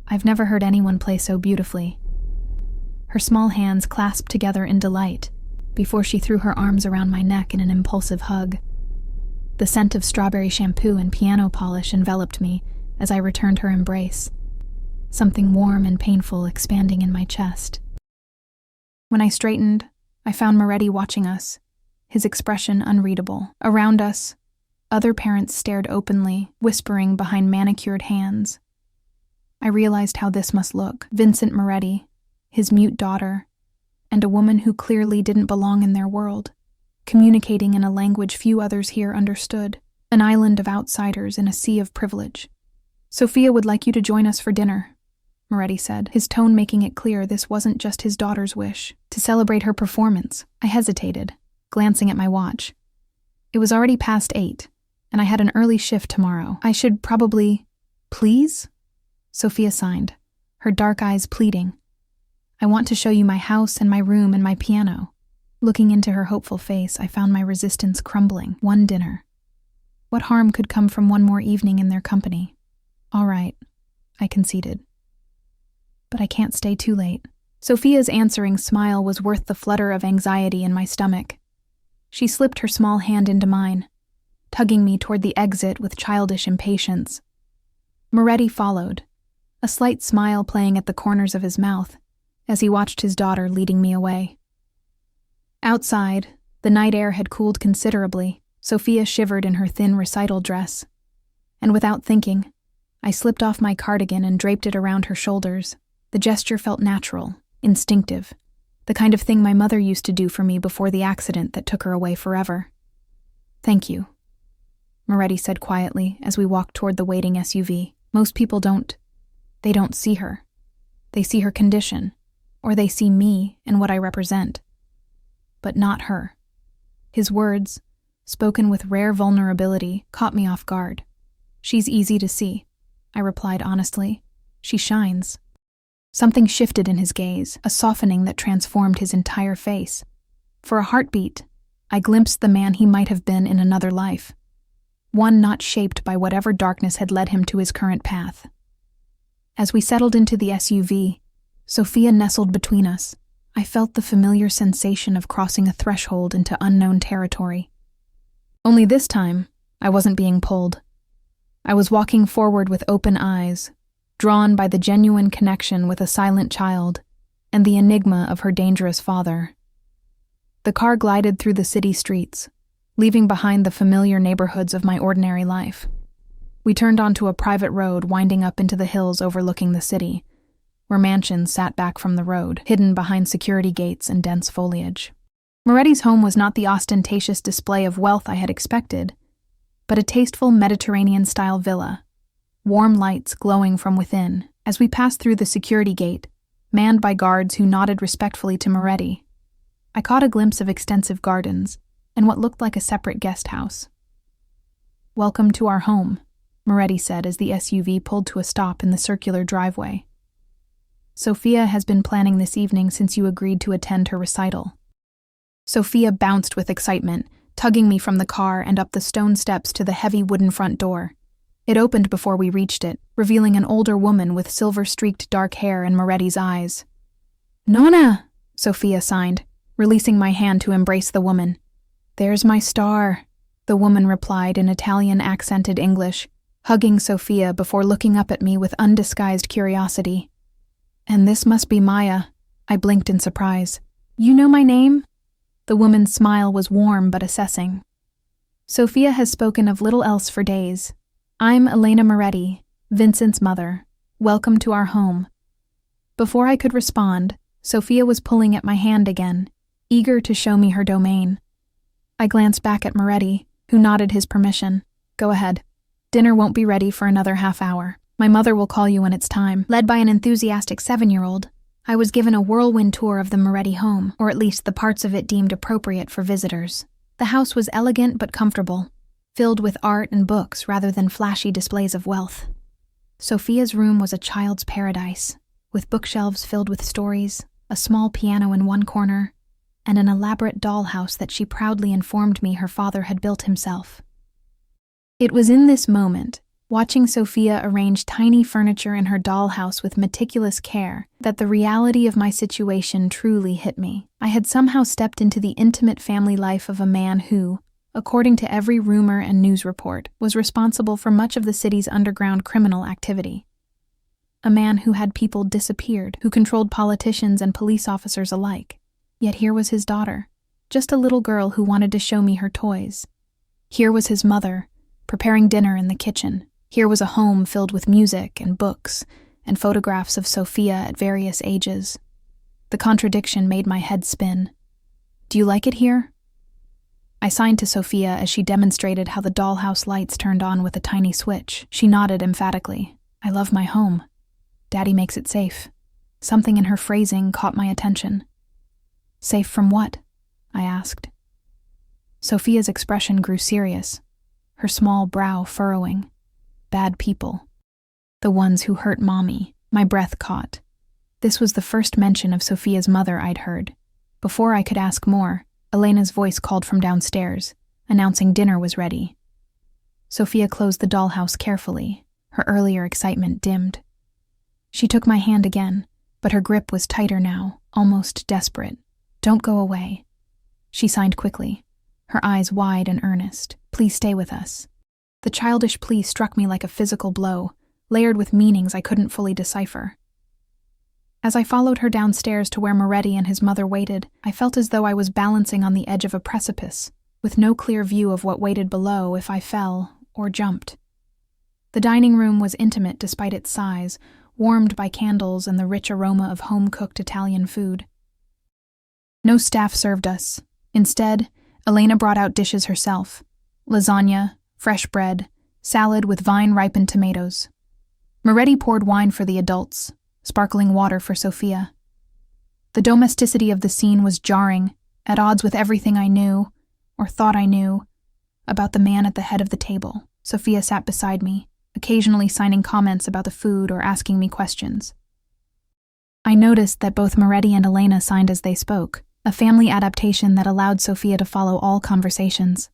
I've never heard anyone play so beautifully. Her small hands clasped together in delight, before she threw her arms around my neck in an impulsive hug. The scent of strawberry shampoo and piano polish enveloped me as I returned her embrace, something warm and painful expanding in my chest. When I straightened, I found Moretti watching us, his expression unreadable. Around us, other parents stared openly, whispering behind manicured hands. I realized how this must look. Vincent Moretti, his mute daughter, and a woman who clearly didn't belong in their world, communicating in a language few others here understood, an island of outsiders in a sea of privilege. Sophia would like you to join us for dinner, Moretti said, his tone making it clear this wasn't just his daughter's wish. To celebrate her performance, I hesitated, glancing at my watch. It was already past 8, and I had an early shift tomorrow. I should probably... Please? Sophia signed, her dark eyes pleading. I want to show you my house and my room and my piano. Looking into her hopeful face, I found my resistance crumbling. One dinner. What harm could come from one more evening in their company? All right, I conceded. But I can't stay too late. Sophia's answering smile was worth the flutter of anxiety in my stomach. She slipped her small hand into mine, tugging me toward the exit with childish impatience. Moretti followed, a slight smile playing at the corners of his mouth as he watched his daughter leading me away. Outside, the night air had cooled considerably. Sophia shivered in her thin recital dress, and without thinking, I slipped off my cardigan and draped it around her shoulders. The gesture felt natural, instinctive, the kind of thing my mother used to do for me before the accident that took her away forever. Thank you, Moretti said quietly as we walked toward the waiting SUV. Most people don't see her. They see her condition, or they see me and what I represent. But not her. His words, spoken with rare vulnerability, caught me off guard. "She's easy to see," I replied honestly. "She shines." Something shifted in his gaze, a softening that transformed his entire face. For a heartbeat, I glimpsed the man he might have been in another life, one not shaped by whatever darkness had led him to his current path. As we settled into the SUV, Sophia nestled between us. I felt the familiar sensation of crossing a threshold into unknown territory. Only this time, I wasn't being pulled. I was walking forward with open eyes, drawn by the genuine connection with a silent child and the enigma of her dangerous father. The car glided through the city streets, leaving behind the familiar neighborhoods of my ordinary life. We turned onto a private road winding up into the hills overlooking the city, where mansions sat back from the road, hidden behind security gates and dense foliage. Moretti's home was not the ostentatious display of wealth I had expected, but a tasteful Mediterranean-style villa, warm lights glowing from within. As we passed through the security gate, manned by guards who nodded respectfully to Moretti, I caught a glimpse of extensive gardens and what looked like a separate guest house. "Welcome to our home," Moretti said as the SUV pulled to a stop in the circular driveway. "Sophia has been planning this evening since you agreed to attend her recital." Sophia bounced with excitement, tugging me from the car and up the stone steps to the heavy wooden front door. It opened before we reached it, revealing an older woman with silver-streaked dark hair and Moretti's eyes. "Nonna," Sophia signed, releasing my hand to embrace the woman. "There's my star," the woman replied in Italian-accented English, hugging Sophia before looking up at me with undisguised curiosity. "And this must be Maya," I blinked in surprise. "You know my name?" The woman's smile was warm but assessing. "Sophia has spoken of little else for days. I'm Elena Moretti, Vincent's mother. Welcome to our home." Before I could respond, Sophia was pulling at my hand again, eager to show me her domain. I glanced back at Moretti, who nodded his permission. "Go ahead. Dinner won't be ready for another half hour. My mother will call you when it's time." Led by an enthusiastic 7-year-old, I was given a whirlwind tour of the Moretti home, or at least the parts of it deemed appropriate for visitors. The house was elegant but comfortable, filled with art and books rather than flashy displays of wealth. Sophia's room was a child's paradise, with bookshelves filled with stories, a small piano in one corner, and an elaborate dollhouse that she proudly informed me her father had built himself. It was in this moment, watching Sophia arrange tiny furniture in her dollhouse with meticulous care, that the reality of my situation truly hit me. I had somehow stepped into the intimate family life of a man who, according to every rumor and news report, was responsible for much of the city's underground criminal activity. A man who had people disappeared, who controlled politicians and police officers alike. Yet here was his daughter, just a little girl who wanted to show me her toys. Here was his mother, preparing dinner in the kitchen. Here was a home filled with music and books and photographs of Sophia at various ages. The contradiction made my head spin. "Do you like it here?" I signed to Sophia as she demonstrated how the dollhouse lights turned on with a tiny switch. She nodded emphatically. "I love my home. Daddy makes it safe." Something in her phrasing caught my attention. "Safe from what?" I asked. Sophia's expression grew serious, her small brow furrowing. "Bad people. The ones who hurt Mommy." My breath caught. This was the first mention of Sophia's mother I'd heard. Before I could ask more, Elena's voice called from downstairs, announcing dinner was ready. Sophia closed the dollhouse carefully, her earlier excitement dimmed. She took my hand again, but her grip was tighter now, almost desperate. "Don't go away." She signed quickly, her eyes wide and earnest. "Please stay with us." The childish plea struck me like a physical blow, layered with meanings I couldn't fully decipher. As I followed her downstairs to where Moretti and his mother waited, I felt as though I was balancing on the edge of a precipice, with no clear view of what waited below if I fell or jumped. The dining room was intimate despite its size, warmed by candles and the rich aroma of home-cooked Italian food. No staff served us. Instead, Elena brought out dishes herself: lasagna, fresh bread, salad with vine-ripened tomatoes. Moretti poured wine for the adults, sparkling water for Sophia. The domesticity of the scene was jarring, at odds with everything I knew, or thought I knew, about the man at the head of the table. Sofia sat beside me, occasionally signing comments about the food or asking me questions. I noticed that both Moretti and Elena signed as they spoke, a family adaptation that allowed Sofia to follow all conversations.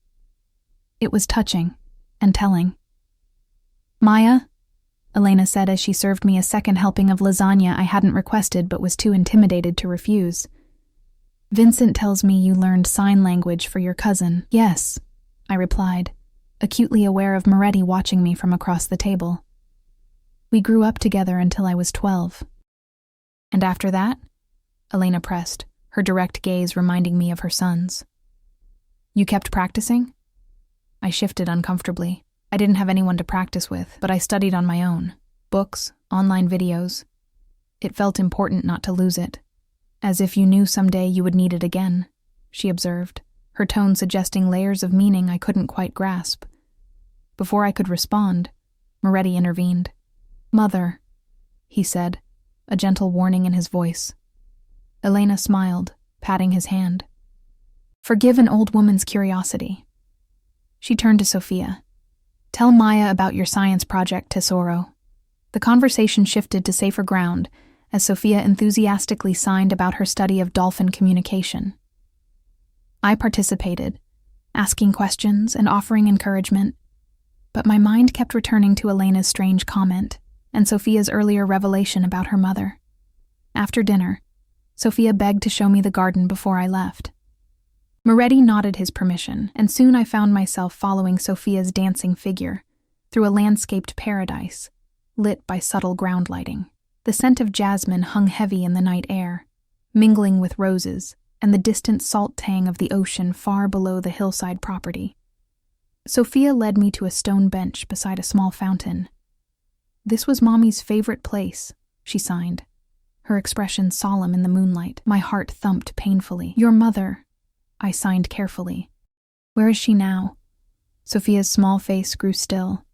It was touching and telling. "Maya," Elena said as she served me a second helping of lasagna I hadn't requested but was too intimidated to refuse. "Vincent tells me you learned sign language for your cousin." "Yes," I replied, acutely aware of Moretti watching me from across the table. "We grew up together until I was 12. "And after that?" Elena pressed, her direct gaze reminding me of her son's. "You kept practicing?" I shifted uncomfortably. I didn't have anyone to practice with, but I studied on my own. Books, online videos. It felt important not to lose it. "As if you knew someday you would need it again," she observed, her tone suggesting layers of meaning I couldn't quite grasp. Before I could respond, Moretti intervened. "Mother," he said, a gentle warning in his voice. Elena smiled, patting his hand. "Forgive an old woman's curiosity." She turned to Sofia. "Tell Maya about your science project, Tesoro." The conversation shifted to safer ground as Sofia enthusiastically signed about her study of dolphin communication. I participated, asking questions and offering encouragement, but my mind kept returning to Elena's strange comment and Sofia's earlier revelation about her mother. After dinner, Sofia begged to show me the garden before I left. Moretti nodded his permission, and soon I found myself following Sofia's dancing figure through a landscaped paradise, lit by subtle ground lighting. The scent of jasmine hung heavy in the night air, mingling with roses and the distant salt tang of the ocean far below the hillside property. Sofia led me to a stone bench beside a small fountain. "This was Mommy's favorite place," she signed, her expression solemn in the moonlight. My heart thumped painfully. "Your mother," I signed carefully. "Where is she now?" Sofia's small face grew still.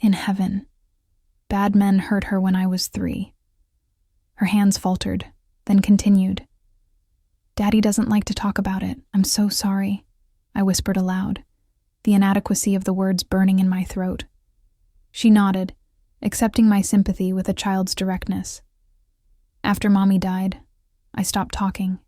"In heaven. Bad men hurt her when I was 3. Her hands faltered, then continued. "Daddy doesn't like to talk about it. I'm so sorry," I whispered aloud, the inadequacy of the words burning in my throat. She nodded, accepting my sympathy with a child's directness. After Mommy died, I stopped talking.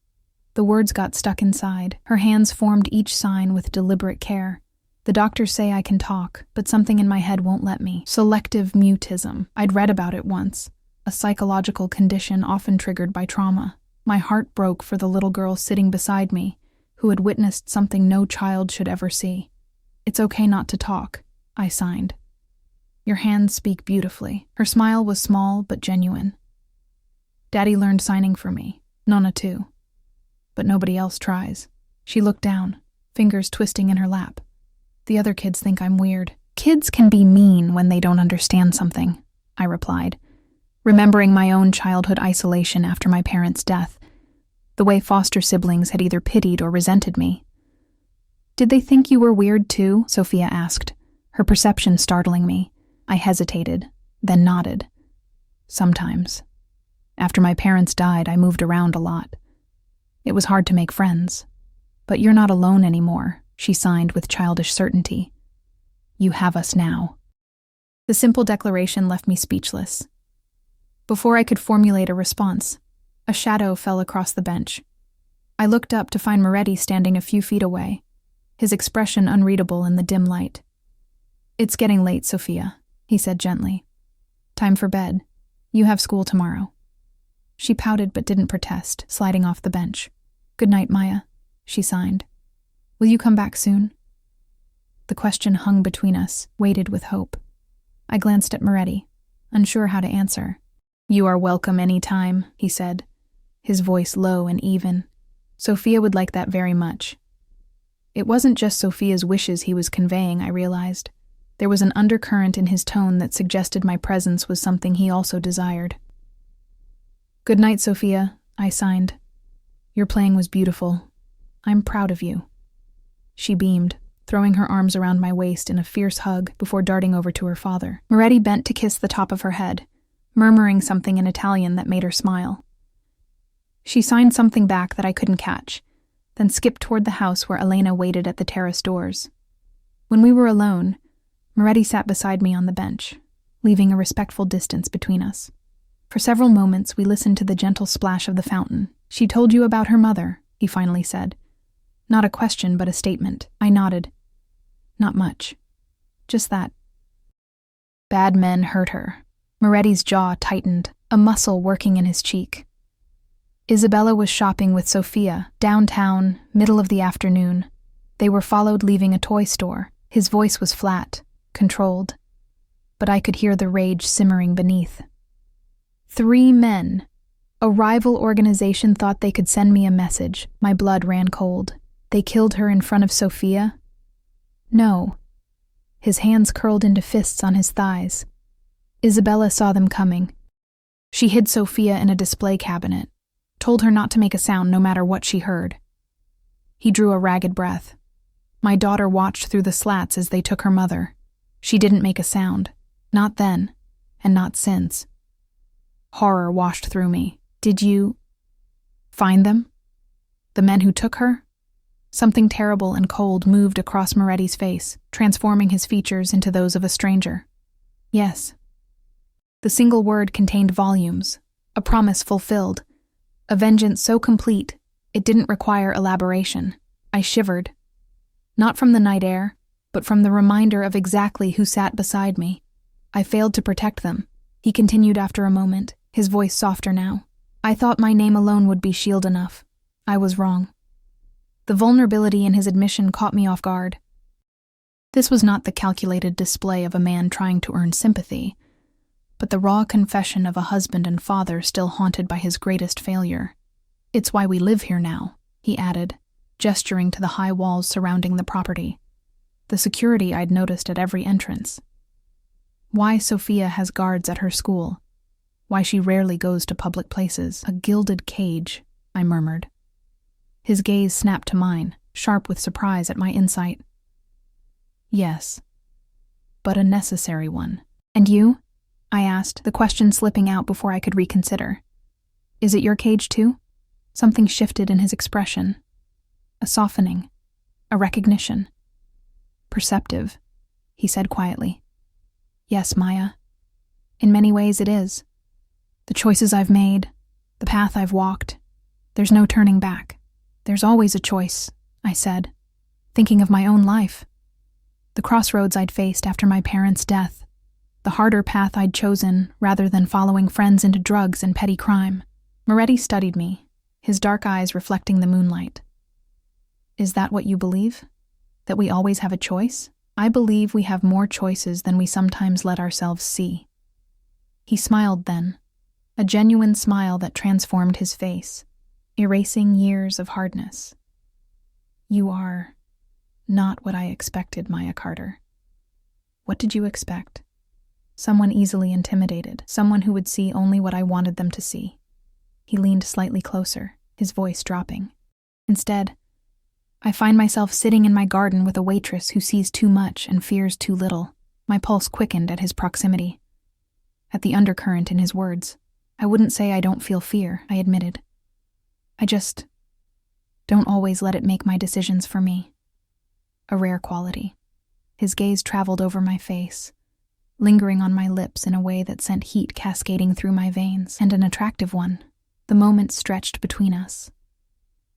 The words got stuck inside. Her hands formed each sign with deliberate care. The doctors say I can talk, but something in my head won't let me. Selective mutism. I'd read about it once, a psychological condition often triggered by trauma. My heart broke for the little girl sitting beside me, who had witnessed something no child should ever see. "It's okay not to talk," I signed. "Your hands speak beautifully." Her smile was small but genuine. "Daddy learned signing for me, Nonna too. But nobody else tries." She looked down, fingers twisting in her lap. "The other kids think I'm weird." "Kids can be mean when they don't understand something," I replied, remembering my own childhood isolation after my parents' death, the way foster siblings had either pitied or resented me. "Did they think you were weird too?" Sofia asked, her perception startling me. I hesitated, then nodded. "Sometimes. After my parents died, I moved around a lot. It was hard to make friends. But you're not alone anymore," she signed with childish certainty. "You have us now." The simple declaration left me speechless. Before I could formulate a response, a shadow fell across the bench. I looked up to find Moretti standing a few feet away, his expression unreadable in the dim light. "It's getting late, Sofia," he said gently. "Time for bed. You have school tomorrow." She pouted but didn't protest, sliding off the bench. "Good night, Maya," she signed. "Will you come back soon?" The question hung between us, weighted with hope. I glanced at Moretti, unsure how to answer. "You are welcome any time," he said, his voice low and even. Sofia would like that very much. It wasn't just Sofia's wishes he was conveying, I realized. There was an undercurrent in his tone that suggested my presence was something he also desired. "Good night, Sofia," I signed. "Your playing was beautiful. I'm proud of you." She beamed, throwing her arms around my waist in a fierce hug before darting over to her father. Moretti bent to kiss the top of her head, murmuring something in Italian that made her smile. She signed something back that I couldn't catch, then skipped toward the house where Elena waited at the terrace doors. When we were alone, Moretti sat beside me on the bench, leaving a respectful distance between us. For several moments, we listened to the gentle splash of the fountain. "She told you about her mother," he finally said. Not a question, but a statement. I nodded. "Not much. Just that. Bad men hurt her." Moretti's jaw tightened, a muscle working in his cheek. Isabella was shopping with Sophia, downtown, middle of the afternoon. They were followed leaving a toy store. His voice was flat, controlled, but I could hear the rage simmering beneath. 3 men. A rival organization thought they could send me a message. My blood ran cold. They killed her in front of Sophia? No. His hands curled into fists on his thighs. Isabella saw them coming. She hid Sophia in a display cabinet, told her not to make a sound no matter what she heard. He drew a ragged breath. My daughter watched through the slats as they took her mother. She didn't make a sound. Not then, and not since. Horror washed through me. "Did you find them? The men who took her?" Something terrible and cold moved across Moretti's face, transforming his features into those of a stranger. "Yes." The single word contained volumes, a promise fulfilled, a vengeance so complete it didn't require elaboration. I shivered. Not from the night air, but from the reminder of exactly who sat beside me. I failed to protect them, he continued after a moment, his voice softer now. I thought my name alone would be shield enough. I was wrong. The vulnerability in his admission caught me off guard. This was not the calculated display of a man trying to earn sympathy, but the raw confession of a husband and father still haunted by his greatest failure. "It's why we live here now," he added, gesturing to the high walls surrounding the property, the security I'd noticed at every entrance. "Why Sophia has guards at her school. Why she rarely goes to public places. A gilded cage," I murmured. His gaze snapped to mine, sharp with surprise at my insight. "Yes, but a necessary one." "And you?" I asked, the question slipping out before I could reconsider. "Is it your cage too?" Something shifted in his expression. A softening, a recognition. "Perceptive," he said quietly. "Yes, Maya. In many ways it is. The choices I've made, the path I've walked, there's no turning back. There's always a choice," I said, thinking of my own life. The crossroads I'd faced after my parents' death, the harder path I'd chosen rather than following friends into drugs and petty crime. Moretti studied me, his dark eyes reflecting the moonlight. "Is that what you believe? That we always have a choice?" "I believe we have more choices than we sometimes let ourselves see." He smiled then, a genuine smile that transformed his face, erasing years of hardness. "You are not what I expected, Maya Carter." "What did you expect?" "Someone easily intimidated, someone who would see only what I wanted them to see." He leaned slightly closer, his voice dropping. "Instead, I find myself sitting in my garden with a waitress who sees too much and fears too little." My pulse quickened at his proximity, at the undercurrent in his words. "I wouldn't say I don't feel fear," I admitted. "I just don't always let it make my decisions for me." A rare quality. His gaze traveled over my face, lingering on my lips in a way that sent heat cascading through my veins, and an attractive one. The moment stretched between us,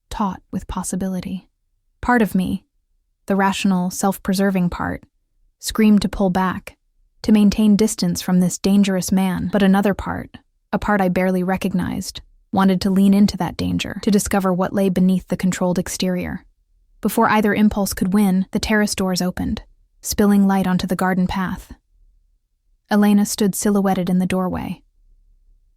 taut with possibility. Part of me, the rational, self-preserving part, screamed to pull back, to maintain distance from this dangerous man, but another part, a part I barely recognized, wanted to lean into that danger, to discover what lay beneath the controlled exterior. Before either impulse could win, the terrace doors opened, spilling light onto the garden path. Elena stood silhouetted in the doorway.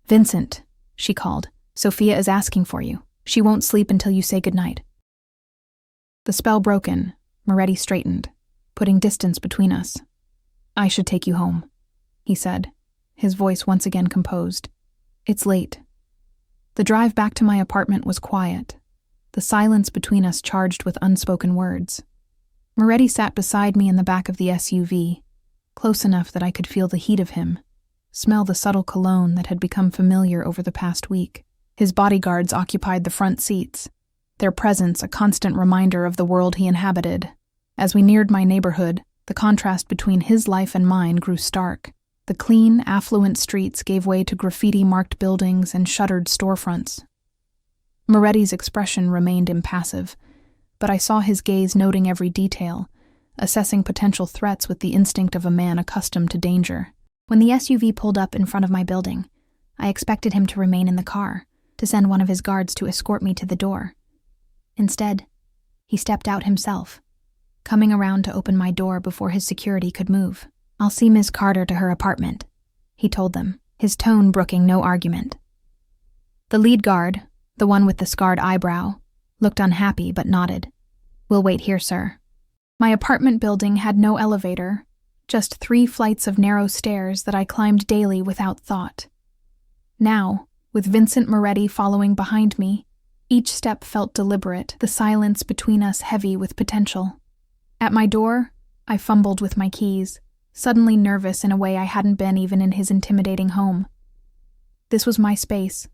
"Vincent," she called, "Sophia is asking for you. She won't sleep until you say goodnight." The spell broken, Moretti straightened, putting distance between us. "I should take you home," he said, his voice once again composed. "It's late." The drive back to my apartment was quiet, the silence between us charged with unspoken words. Moretti sat beside me in the back of the SUV, close enough that I could feel the heat of him, smell the subtle cologne that had become familiar over the past week. His bodyguards occupied the front seats, their presence a constant reminder of the world he inhabited. As we neared my neighborhood, the contrast between his life and mine grew stark. The clean, affluent streets gave way to graffiti-marked buildings and shuttered storefronts. Moretti's expression remained impassive, but I saw his gaze noting every detail, assessing potential threats with the instinct of a man accustomed to danger. When the SUV pulled up in front of my building, I expected him to remain in the car, to send one of his guards to escort me to the door. Instead, he stepped out himself, coming around to open my door before his security could move. "I'll see Ms. Carter to her apartment," he told them, his tone brooking no argument. The lead guard, the one with the scarred eyebrow, looked unhappy but nodded. "We'll wait here, sir." My apartment building had no elevator, just 3 flights of narrow stairs that I climbed daily without thought. Now, with Vincent Moretti following behind me, each step felt deliberate, the silence between us heavy with potential. At my door, I fumbled with my keys, suddenly nervous in a way I hadn't been even in his intimidating home. This was my space,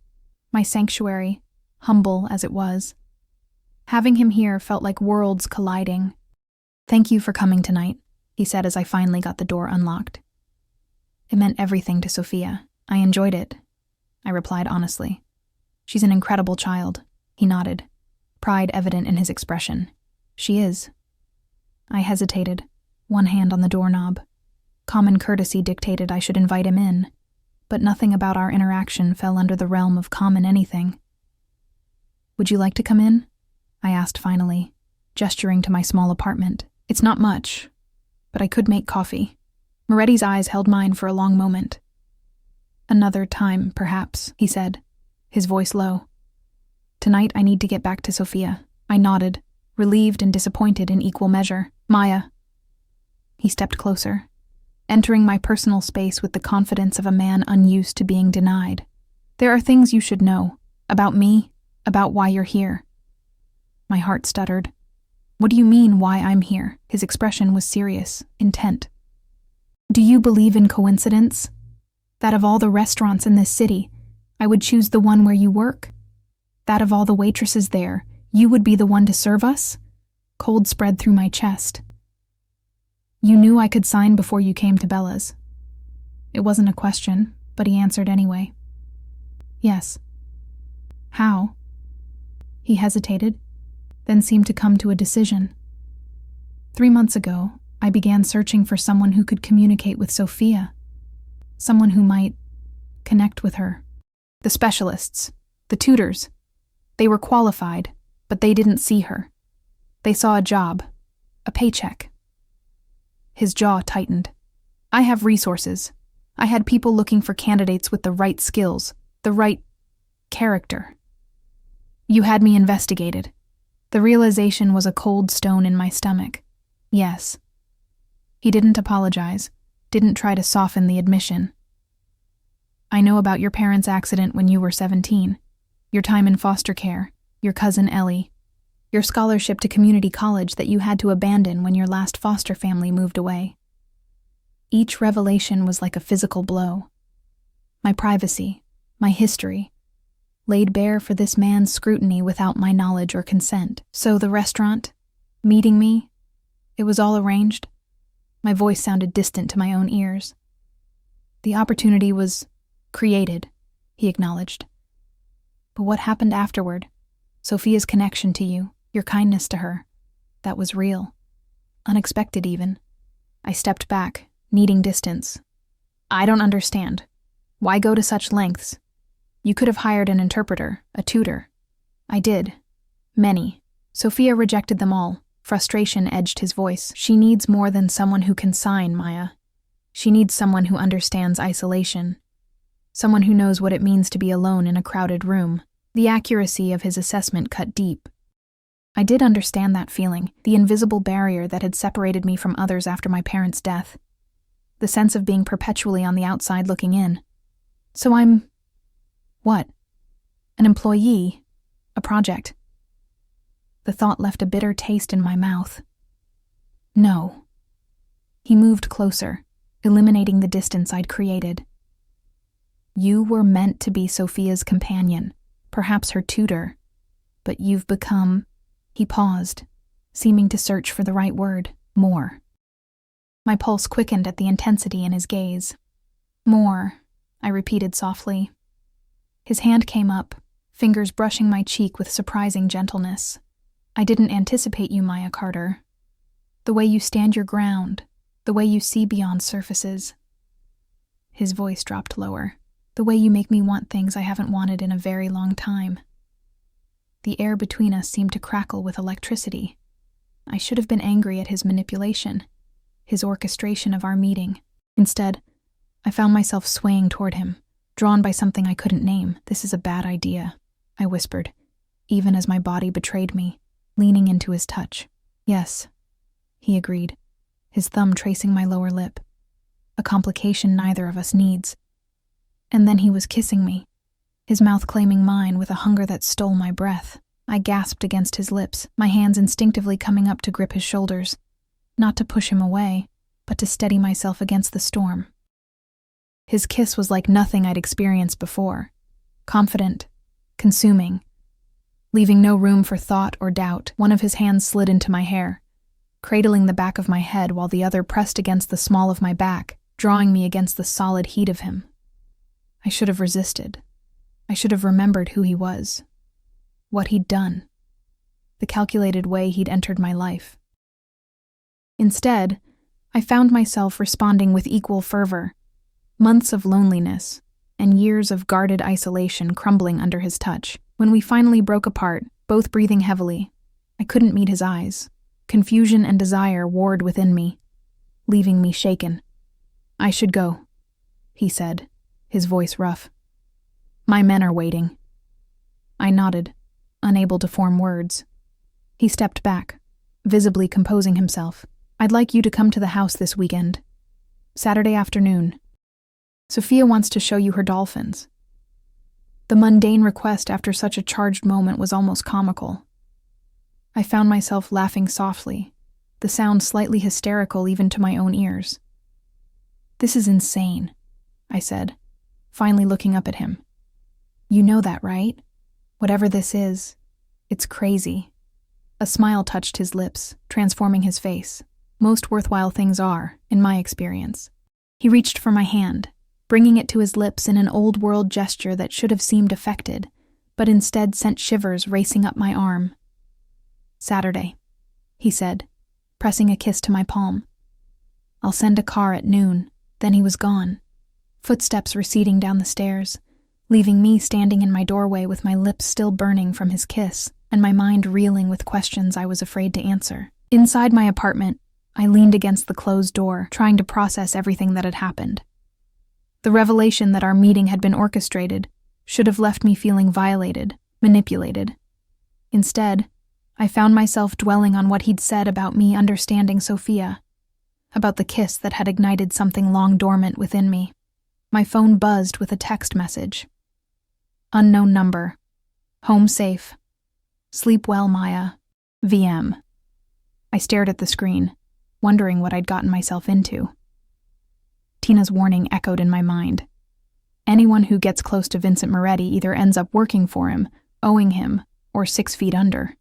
my sanctuary, humble as it was. Having him here felt like worlds colliding. "Thank you for coming tonight," he said as I finally got the door unlocked. "It meant everything to Sophia. I enjoyed it," I replied honestly. "She's an incredible child," he nodded, pride evident in his expression. "She is." I hesitated, one hand on the doorknob. Common courtesy dictated I should invite him in, but nothing about our interaction fell under the realm of common anything. "Would you like to come in?" I asked finally, gesturing to my small apartment. "It's not much, but I could make coffee." Moretti's eyes held mine for a long moment. "Another time, perhaps," he said, his voice low. "Tonight I need to get back to Sophia." I nodded, relieved and disappointed in equal measure. "Maya." He stepped closer, entering my personal space with the confidence of a man unused to being denied. "There are things you should know, about me, about why you're here." My heart stuttered. "What do you mean, why I'm here?" His expression was serious, intent. "Do you believe in coincidence? That of all the restaurants in this city, I would choose the one where you work? That of all the waitresses there, you would be the one to serve us?" Cold spread through my chest. "You knew I could sign before you came to Bella's." It wasn't a question, but he answered anyway. "Yes." "How?" He hesitated, then seemed to come to a decision. 3 months ago, I began searching for someone who could communicate with Sophia. Someone who might connect with her. The specialists, the tutors, they were qualified, but they didn't see her. They saw a job, a paycheck. His jaw tightened. "I have resources. I had people looking for candidates with the right skills, the right character. You had me investigated." The realization was a cold stone in my stomach. "Yes." He didn't apologize, didn't try to soften the admission. "I know about your parents' accident when you were 17, your time in foster care, your cousin Ellie, your scholarship to community college that you had to abandon when your last foster family moved away." Each revelation was like a physical blow. My privacy, my history, laid bare for this man's scrutiny without my knowledge or consent. "So the restaurant, meeting me, it was all arranged?" My voice sounded distant to my own ears. "The opportunity was created," he acknowledged. "But what happened afterward? Sophia's connection to you, your kindness to her, that was real. Unexpected even." I stepped back, needing distance. "I don't understand. Why go to such lengths? You could have hired an interpreter, a tutor." "I did. Many. Sophia rejected them all." Frustration edged his voice. "She needs more than someone who can sign, Maya. She needs someone who understands isolation. Someone who knows what it means to be alone in a crowded room." The accuracy of his assessment cut deep. I did understand that feeling, the invisible barrier that had separated me from others after my parents' death. The sense of being perpetually on the outside looking in. "So I'm... what? An employee? A project?" The thought left a bitter taste in my mouth. "No." He moved closer, eliminating the distance I'd created. "You were meant to be Sophia's companion, perhaps her tutor. But you've become... He paused, seeming to search for the right word. More. My pulse quickened at the intensity in his gaze. More, I repeated softly. His hand came up, fingers brushing my cheek with surprising gentleness. I didn't anticipate you, Maya Carter. The way you stand your ground, the way you see beyond surfaces. His voice dropped lower. The way you make me want things I haven't wanted in a very long time. The air between us seemed to crackle with electricity. I should have been angry at his manipulation, his orchestration of our meeting. Instead, I found myself swaying toward him, drawn by something I couldn't name. This is a bad idea, I whispered, even as my body betrayed me, leaning into his touch. Yes, he agreed, his thumb tracing my lower lip. A complication neither of us needs. And then he was kissing me, his mouth claiming mine with a hunger that stole my breath. I gasped against his lips, my hands instinctively coming up to grip his shoulders, not to push him away, but to steady myself against the storm. His kiss was like nothing I'd experienced before, confident, consuming. Leaving no room for thought or doubt, one of his hands slid into my hair, cradling the back of my head while the other pressed against the small of my back, drawing me against the solid heat of him. I should have resisted. I should have remembered who he was, what he'd done, the calculated way he'd entered my life. Instead, I found myself responding with equal fervor, months of loneliness and years of guarded isolation crumbling under his touch. When we finally broke apart, both breathing heavily, I couldn't meet his eyes. Confusion and desire warred within me, leaving me shaken. I should go, he said, his voice rough. My men are waiting. I nodded, unable to form words. He stepped back, visibly composing himself. I'd like you to come to the house this weekend. Saturday afternoon. Sophia wants to show you her dolphins. The mundane request after such a charged moment was almost comical. I found myself laughing softly, the sound slightly hysterical even to my own ears. This is insane, I said, finally looking up at him. You know that, right? Whatever this is, it's crazy. A smile touched his lips, transforming his face. Most worthwhile things are, in my experience. He reached for my hand, bringing it to his lips in an old-world gesture that should have seemed affected, but instead sent shivers racing up my arm. Saturday, he said, pressing a kiss to my palm. I'll send a car at noon. Then he was gone, footsteps receding down the stairs, leaving me standing in my doorway with my lips still burning from his kiss and my mind reeling with questions I was afraid to answer. Inside my apartment, I leaned against the closed door, trying to process everything that had happened. The revelation that our meeting had been orchestrated should have left me feeling violated, manipulated. Instead, I found myself dwelling on what he'd said about me understanding Sophia, about the kiss that had ignited something long dormant within me. My phone buzzed with a text message. Unknown number. Home safe. Sleep well, Maya. VM. I stared at the screen, wondering what I'd gotten myself into. Tina's warning echoed in my mind. Anyone who gets close to Vincent Moretti either ends up working for him, owing him, or 6 feet under.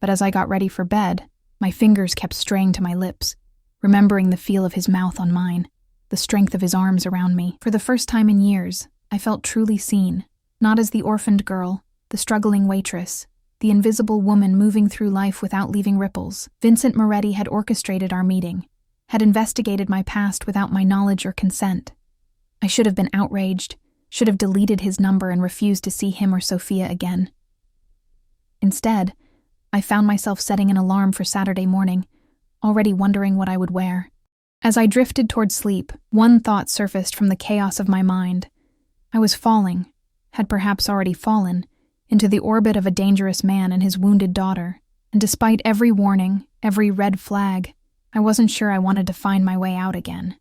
But as I got ready for bed, my fingers kept straying to my lips, remembering the feel of his mouth on mine, the strength of his arms around me. For the first time in years, I felt truly seen, not as the orphaned girl, the struggling waitress, the invisible woman moving through life without leaving ripples. Vincent Moretti had orchestrated our meeting, had investigated my past without my knowledge or consent. I should have been outraged, should have deleted his number and refused to see him or Sophia again. Instead, I found myself setting an alarm for Saturday morning, already wondering what I would wear. As I drifted toward sleep, one thought surfaced from the chaos of my mind. I was falling, had perhaps already fallen, into the orbit of a dangerous man and his wounded daughter, and despite every warning, every red flag, I wasn't sure I wanted to find my way out again.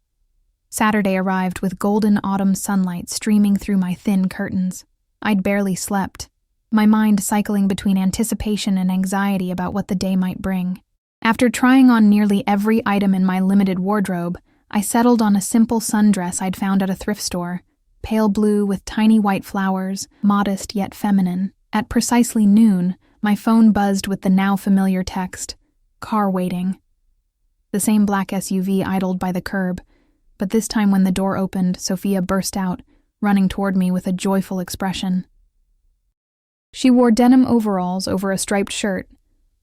Saturday arrived with golden autumn sunlight streaming through my thin curtains. I'd barely slept, my mind cycling between anticipation and anxiety about what the day might bring. After trying on nearly every item in my limited wardrobe, I settled on a simple sundress I'd found at a thrift store, pale blue with tiny white flowers, modest yet feminine. At precisely noon, my phone buzzed with the now familiar text, "Car waiting." The same black SUV idled by the curb, but this time when the door opened, Sophia burst out, running toward me with a joyful expression. She wore denim overalls over a striped shirt,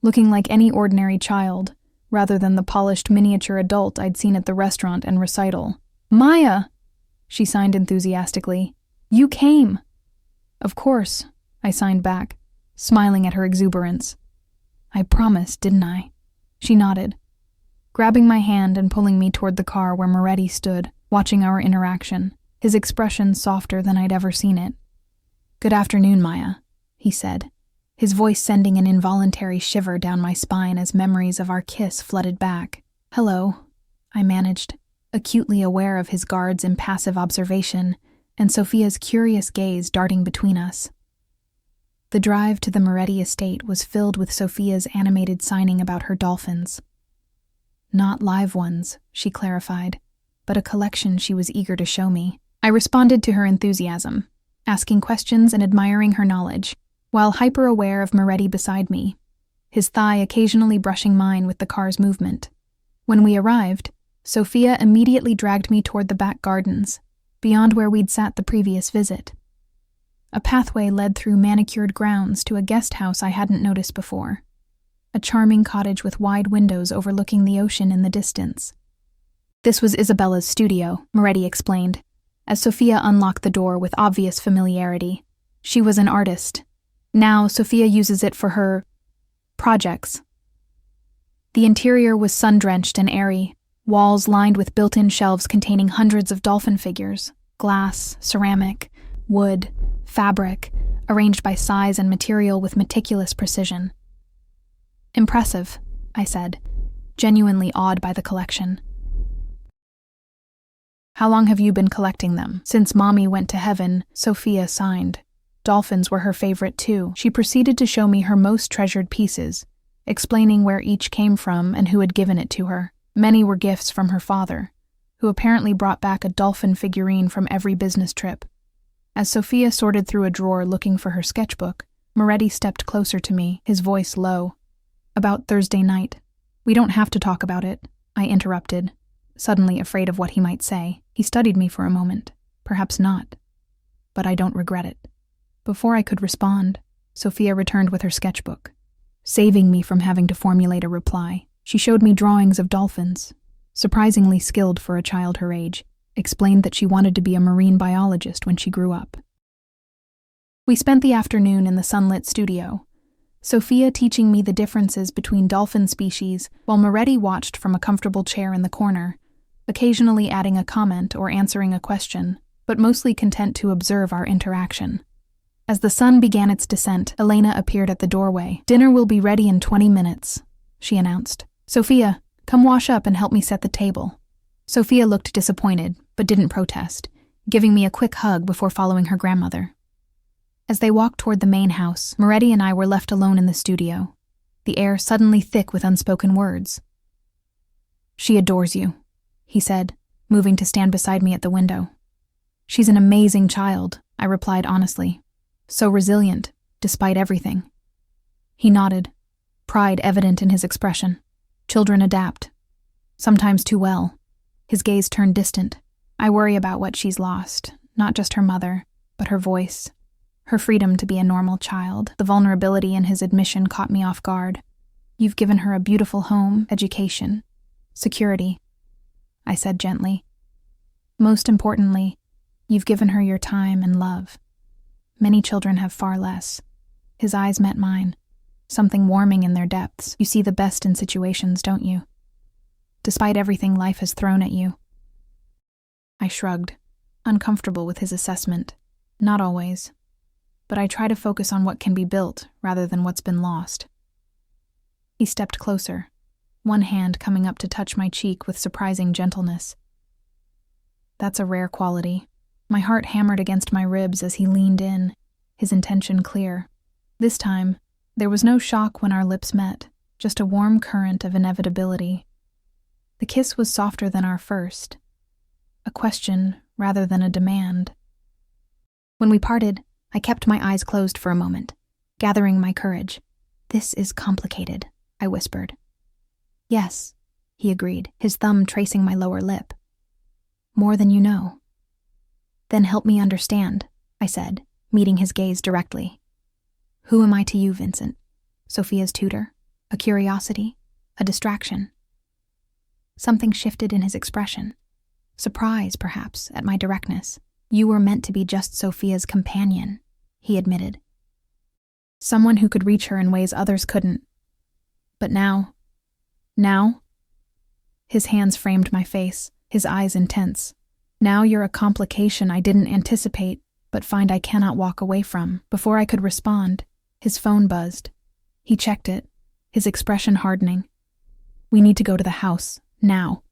looking like any ordinary child, rather than the polished miniature adult I'd seen at the restaurant and recital. "Maya!" she signed enthusiastically. "You came!" "Of course," I signed back, smiling at her exuberance. "I promised, didn't I?" She nodded, grabbing my hand and pulling me toward the car where Moretti stood, watching our interaction, his expression softer than I'd ever seen it. "Good afternoon, Maya," he said, his voice sending an involuntary shiver down my spine as memories of our kiss flooded back. "Hello," I managed, acutely aware of his guard's impassive observation and Sophia's curious gaze darting between us. The drive to the Moretti estate was filled with Sophia's animated signing about her dolphins. Not live ones, she clarified, but a collection she was eager to show me. I responded to her enthusiasm, asking questions and admiring her knowledge, while hyper-aware of Moretti beside me, his thigh occasionally brushing mine with the car's movement. When we arrived, Sophia immediately dragged me toward the back gardens, beyond where we'd sat the previous visit. A pathway led through manicured grounds to a guest house I hadn't noticed before, a charming cottage with wide windows overlooking the ocean in the distance. This was Isabella's studio, Moretti explained, as Sophia unlocked the door with obvious familiarity. She was an artist. Now, Sophia uses it for her projects. The interior was sun-drenched and airy, walls lined with built-in shelves containing hundreds of dolphin figures, glass, ceramic, wood, fabric, arranged by size and material with meticulous precision. "Impressive," I said, genuinely awed by the collection. "How long have you been collecting them?" "Since Mommy went to heaven," Sophia signed. Dolphins were her favorite too. She proceeded to show me her most treasured pieces, explaining where each came from and who had given it to her. Many were gifts from her father, who apparently brought back a dolphin figurine from every business trip. As Sophia sorted through a drawer looking for her sketchbook, Moretti stepped closer to me, his voice low. "About Thursday night." "We don't have to talk about it," I interrupted, suddenly afraid of what he might say. He studied me for a moment. "Perhaps not, but I don't regret it." Before I could respond, Sophia returned with her sketchbook, saving me from having to formulate a reply. She showed me drawings of dolphins, surprisingly skilled for a child her age, explained that she wanted to be a marine biologist when she grew up. We spent the afternoon in the sunlit studio, Sophia teaching me the differences between dolphin species while Moretti watched from a comfortable chair in the corner, occasionally adding a comment or answering a question, but mostly content to observe our interaction. As the sun began its descent, Elena appeared at the doorway. "Dinner will be ready in 20 minutes, she announced. "Sophia, come wash up and help me set the table." Sophia looked disappointed, but didn't protest, giving me a quick hug before following her grandmother. As they walked toward the main house, Moretti and I were left alone in the studio, the air suddenly thick with unspoken words. "She adores you," he said, moving to stand beside me at the window. "She's an amazing child," I replied honestly. "So resilient, despite everything." He nodded, pride evident in his expression. "Children adapt, sometimes too well." His gaze turned distant. "I worry about what she's lost, not just her mother, but her voice, her freedom to be a normal child." The vulnerability in his admission caught me off guard. "You've given her a beautiful home, education, security," I said gently. "Most importantly, you've given her your time and love. Many children have far less." His eyes met mine, something warming in their depths. "You see the best in situations, don't you? Despite everything life has thrown at you." I shrugged, uncomfortable with his assessment. "Not always, but I try to focus on what can be built rather than what's been lost." He stepped closer, one hand coming up to touch my cheek with surprising gentleness. "That's a rare quality." My heart hammered against my ribs as he leaned in, his intention clear. This time, there was no shock when our lips met, just a warm current of inevitability. The kiss was softer than our first, a question rather than a demand. When we parted, I kept my eyes closed for a moment, gathering my courage. "This is complicated," I whispered. "Yes," he agreed, his thumb tracing my lower lip. "More than you know." "Then help me understand," I said, meeting his gaze directly. "Who am I to you, Vincent? Sophia's tutor? A curiosity? A distraction?" Something shifted in his expression. Surprise, perhaps, at my directness. "You were meant to be just Sophia's companion," he admitted. "Someone who could reach her in ways others couldn't. But now? His hands framed my face, his eyes intense. "Now you're a complication I didn't anticipate, but find I cannot walk away from." Before I could respond, his phone buzzed. He checked it, his expression hardening. "We need to go to the house, now."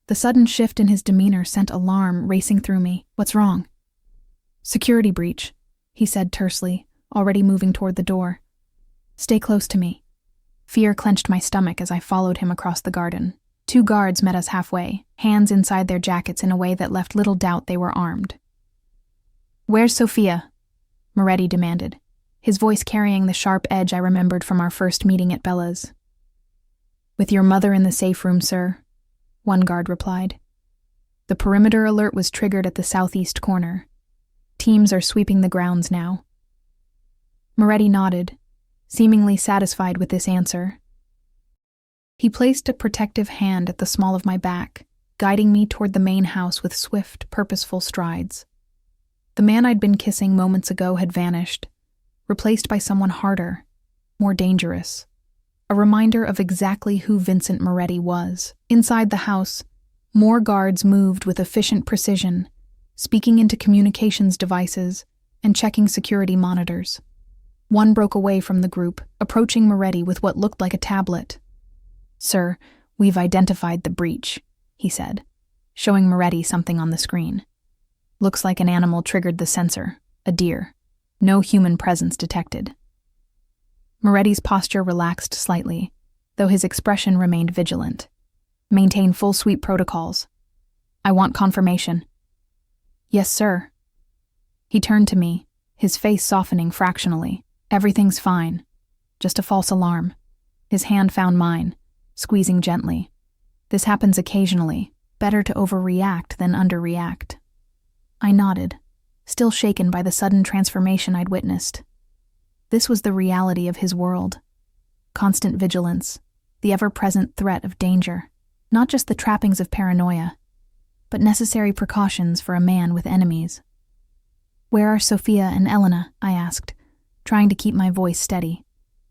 The sudden shift in his demeanor sent alarm racing through me. "What's wrong?" "Security breach," he said tersely, already moving toward the door. "Stay close to me." Fear clenched my stomach as I followed him across the garden. 2 guards met us halfway, hands inside their jackets in a way that left little doubt they were armed. "Where's Sophia?" Moretti demanded, his voice carrying the sharp edge I remembered from our first meeting at Bella's. "With your mother in the safe room, sir," one guard replied. The perimeter alert was triggered at the southeast corner. "Teams are sweeping the grounds now." Moretti nodded, seemingly satisfied with this answer. He placed a protective hand at the small of my back, guiding me toward the main house with swift, purposeful strides. The man I'd been kissing moments ago had vanished, replaced by someone harder, more dangerous. A reminder of exactly who Vincent Moretti was. Inside the house, more guards moved with efficient precision, speaking into communications devices and checking security monitors. One broke away from the group, approaching Moretti with what looked like a tablet. "Sir, we've identified the breach," he said, showing Moretti something on the screen. "Looks like an animal triggered the sensor, a deer. No human presence detected." Moretti's posture relaxed slightly, though his expression remained vigilant. "Maintain full sweep protocols. I want confirmation." "Yes, sir." He turned to me, his face softening fractionally. "Everything's fine. Just a false alarm." His hand found mine, squeezing gently. "This happens occasionally. Better to overreact than underreact." I nodded, still shaken by the sudden transformation I'd witnessed. This was the reality of his world. Constant vigilance, the ever-present threat of danger, not just the trappings of paranoia, but necessary precautions for a man with enemies. "Where are Sophia and Elena?" I asked, trying to keep my voice steady.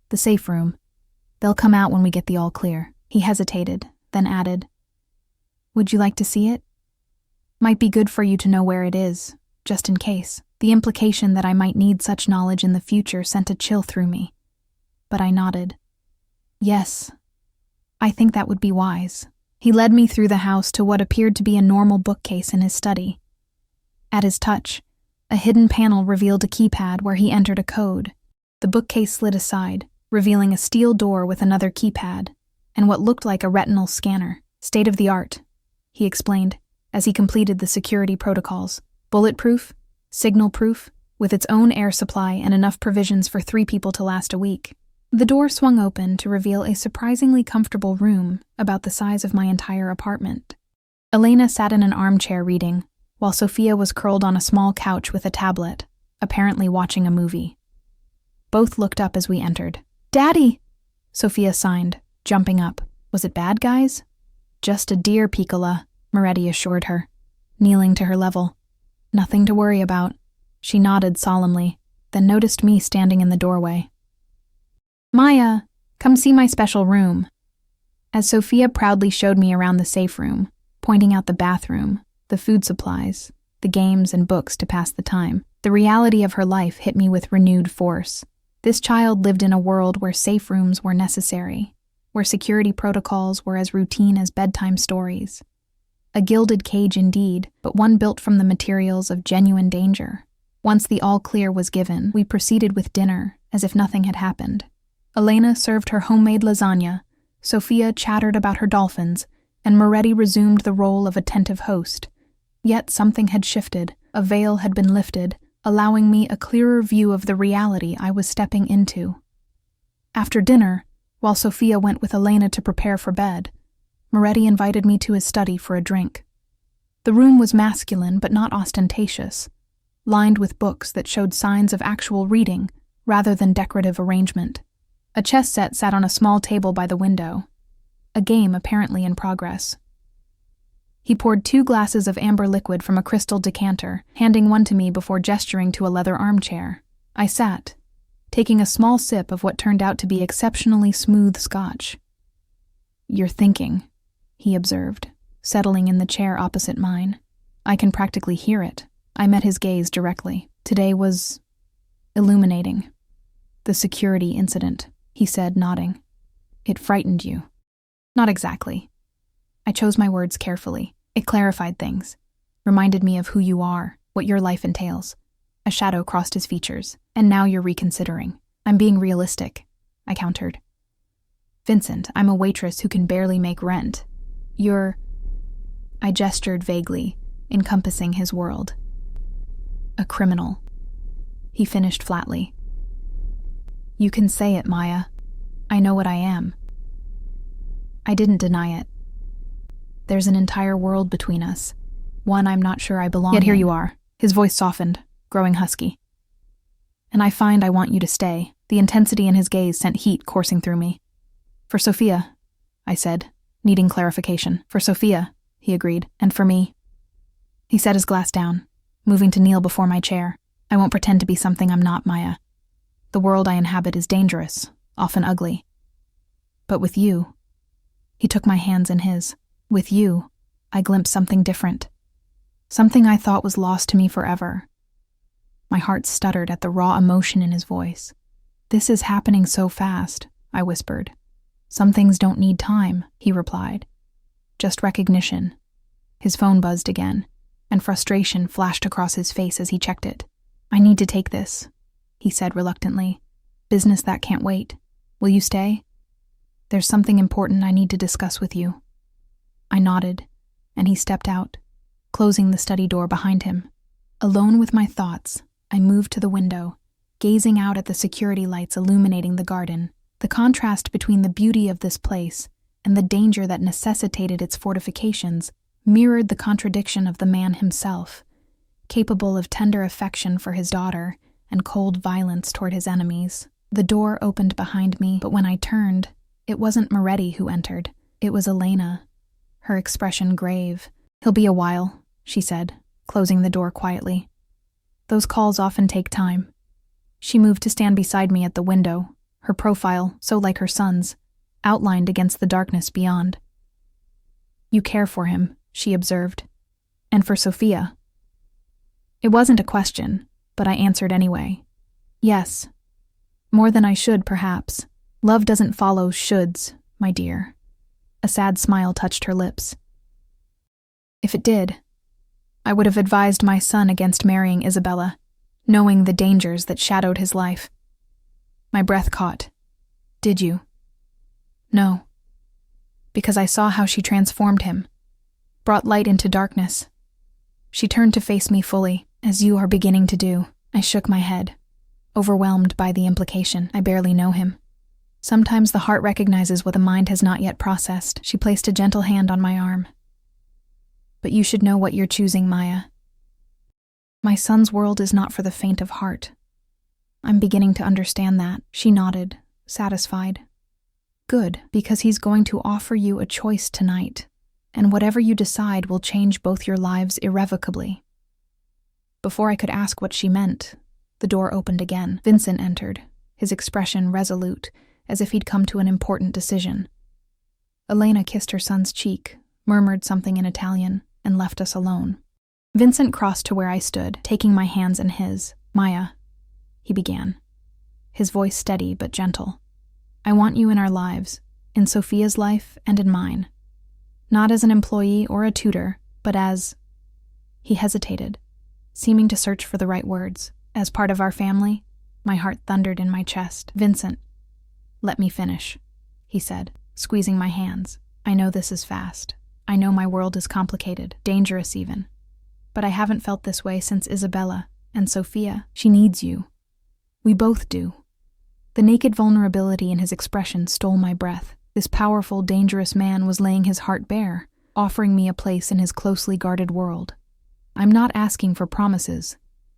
"The safe room. They'll come out when we get the all clear." He hesitated, then added, "Would you like to see it? Might be good for you to know where it is, just in case." The implication that I might need such knowledge in the future sent a chill through me. But I nodded. "Yes, I think that would be wise." He led me through the house to what appeared to be a normal bookcase in his study. At his touch, a hidden panel revealed a keypad where he entered a code. The bookcase slid aside, revealing a steel door with another keypad, and what looked like a retinal scanner. "State of the art," he explained, as he completed the security protocols. "Bulletproof, signal-proof, with its own air supply and enough provisions for 3 people to last a week." The door swung open to reveal a surprisingly comfortable room about the size of my entire apartment. Elena sat in an armchair reading, while Sophia was curled on a small couch with a tablet, apparently watching a movie. Both looked up as we entered. "Daddy!" Sophia signed, jumping up. "Was it bad, guys?" "Just a deer, Piccola," Moretti assured her, kneeling to her level. "Nothing to worry about." She nodded solemnly, then noticed me standing in the doorway. "Maya, come see my special room." As Sophia proudly showed me around the safe room, pointing out the bathroom, the food supplies, the games and books to pass the time, the reality of her life hit me with renewed force. This child lived in a world where safe rooms were necessary, where security protocols were as routine as bedtime stories. A gilded cage indeed, but one built from the materials of genuine danger. Once the all-clear was given, we proceeded with dinner, as if nothing had happened. Elena served her homemade lasagna, Sophia chattered about her dolphins, and Moretti resumed the role of attentive host. Yet something had shifted, a veil had been lifted, allowing me a clearer view of the reality I was stepping into. After dinner, while Sophia went with Elena to prepare for bed, Moretti invited me to his study for a drink. The room was masculine but not ostentatious, lined with books that showed signs of actual reading rather than decorative arrangement. A chess set sat on a small table by the window, a game apparently in progress. He poured 2 glasses of amber liquid from a crystal decanter, handing one to me before gesturing to a leather armchair. I sat, taking a small sip of what turned out to be exceptionally smooth scotch. "You're thinking," he observed, settling in the chair opposite mine. I can practically hear it. I met his gaze directly. "Today was illuminating. The security incident," he said, nodding. "It frightened you." "Not exactly." I chose my words carefully. "It clarified things, reminded me of who you are, what your life entails." A shadow crossed his features. "And now you're reconsidering." "I'm being realistic," I countered. "Vincent, I'm a waitress who can barely make rent. You're—" I gestured vaguely, encompassing his world. "A criminal," he finished flatly. "You can say it, Maya. I know what I am." I didn't deny it. There's an entire world between us, one I'm not sure I belong in. Yet here you are. His voice softened, growing husky. "And I find I want you to stay." The intensity in his gaze sent heat coursing through me. "For Sophia," I said, needing clarification. "For Sophia," he agreed, "and for me." He set his glass down, moving to kneel before my chair. "I won't pretend to be something I'm not, Maya. The world I inhabit is dangerous, often ugly. But with you," he took my hands in his, "with you, I glimpsed something different. Something I thought was lost to me forever." My heart stuttered at the raw emotion in his voice. "This is happening so fast," I whispered. "Some things don't need time," he replied. "Just recognition." His phone buzzed again, and frustration flashed across his face as he checked it. "I need to take this," he said reluctantly. "Business that can't wait. Will you stay? There's something important I need to discuss with you." I nodded, and he stepped out, closing the study door behind him. Alone with my thoughts, I moved to the window, gazing out at the security lights illuminating the garden. The contrast between the beauty of this place and the danger that necessitated its fortifications mirrored the contradiction of the man himself, capable of tender affection for his daughter and cold violence toward his enemies. The door opened behind me, but when I turned, it wasn't Moretti who entered. It was Elena, her expression grave. "He'll be a while," she said, closing the door quietly. "Those calls often take time." She moved to stand beside me at the window, her profile, so like her son's, outlined against the darkness beyond. "You care for him," she observed. "And for Sophia." It wasn't a question, but I answered anyway. "Yes. More than I should, perhaps. Love doesn't follow shoulds, my dear." A sad smile touched her lips. "If it did, I would have advised my son against marrying Isabella, knowing the dangers that shadowed his life." My breath caught. "Did you?" "No. Because I saw how she transformed him, brought light into darkness." She turned to face me fully, "As you are beginning to do." I shook my head, overwhelmed by the implication. "I barely know him. Sometimes the heart recognizes what the mind has not yet processed." She placed a gentle hand on my arm. "But you should know what you're choosing, Maya. My son's world is not for the faint of heart. I'm beginning to understand that." She nodded, satisfied. "Good, because he's going to offer you a choice tonight, and whatever you decide will change both your lives irrevocably." Before I could ask what she meant, the door opened again. Vincent entered, his expression resolute, as if he'd come to an important decision. Elena kissed her son's cheek, murmured something in Italian, and left us alone. Vincent crossed to where I stood, taking my hands in his. "Maya," he began, his voice steady but gentle. "I want you in our lives, in Sophia's life and in mine. Not as an employee or a tutor, but as—" He hesitated, seeming to search for the right words. "As part of our family." My heart thundered in my chest. "Vincent, let me finish," he said, squeezing my hands. "I know this is fast. I know my world is complicated, dangerous even. But I haven't felt this way since Isabella. And Sophia, she needs you. We both do. The naked vulnerability in his expression stole my breath. This powerful, dangerous man was laying his heart bare, offering me a place in his closely guarded world. I'm not asking for promises,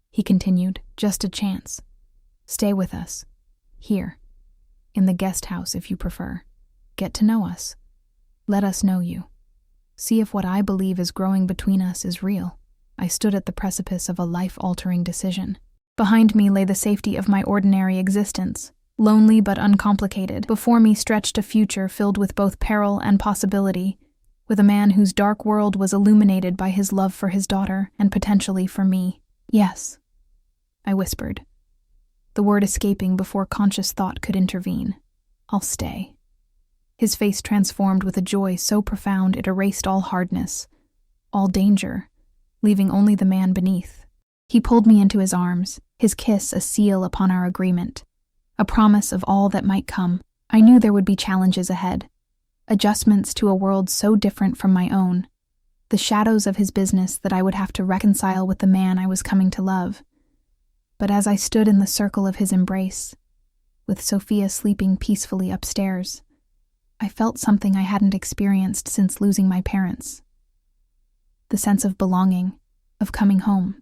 he continued, just a chance. Stay with us. Here. In the guest house, if you prefer. Get to know us. Let us know you. See if what I believe is growing between us is real. I stood at the precipice of a life-altering decision. Behind me lay the safety of my ordinary existence, lonely but uncomplicated. Before me stretched a future filled with both peril and possibility, with a man whose dark world was illuminated by his love for his daughter and potentially for me. Yes, I whispered, the word escaping before conscious thought could intervene. I'll stay. His face transformed with a joy so profound it erased all hardness, all danger, leaving only the man beneath. He pulled me into his arms, his kiss a seal upon our agreement, a promise of all that might come. I knew there would be challenges ahead, adjustments to a world so different from my own, the shadows of his business that I would have to reconcile with the man I was coming to love. But as I stood in the circle of his embrace, with Sophia sleeping peacefully upstairs, I felt something I hadn't experienced since losing my parents. The sense of belonging, of coming home.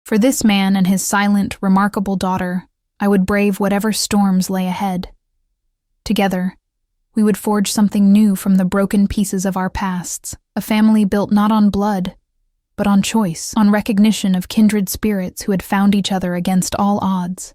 For this man and his silent, remarkable daughter, I would brave whatever storms lay ahead. Together, we would forge something new from the broken pieces of our pasts, a family built not on blood, but on choice, on recognition of kindred spirits who had found each other against all odds.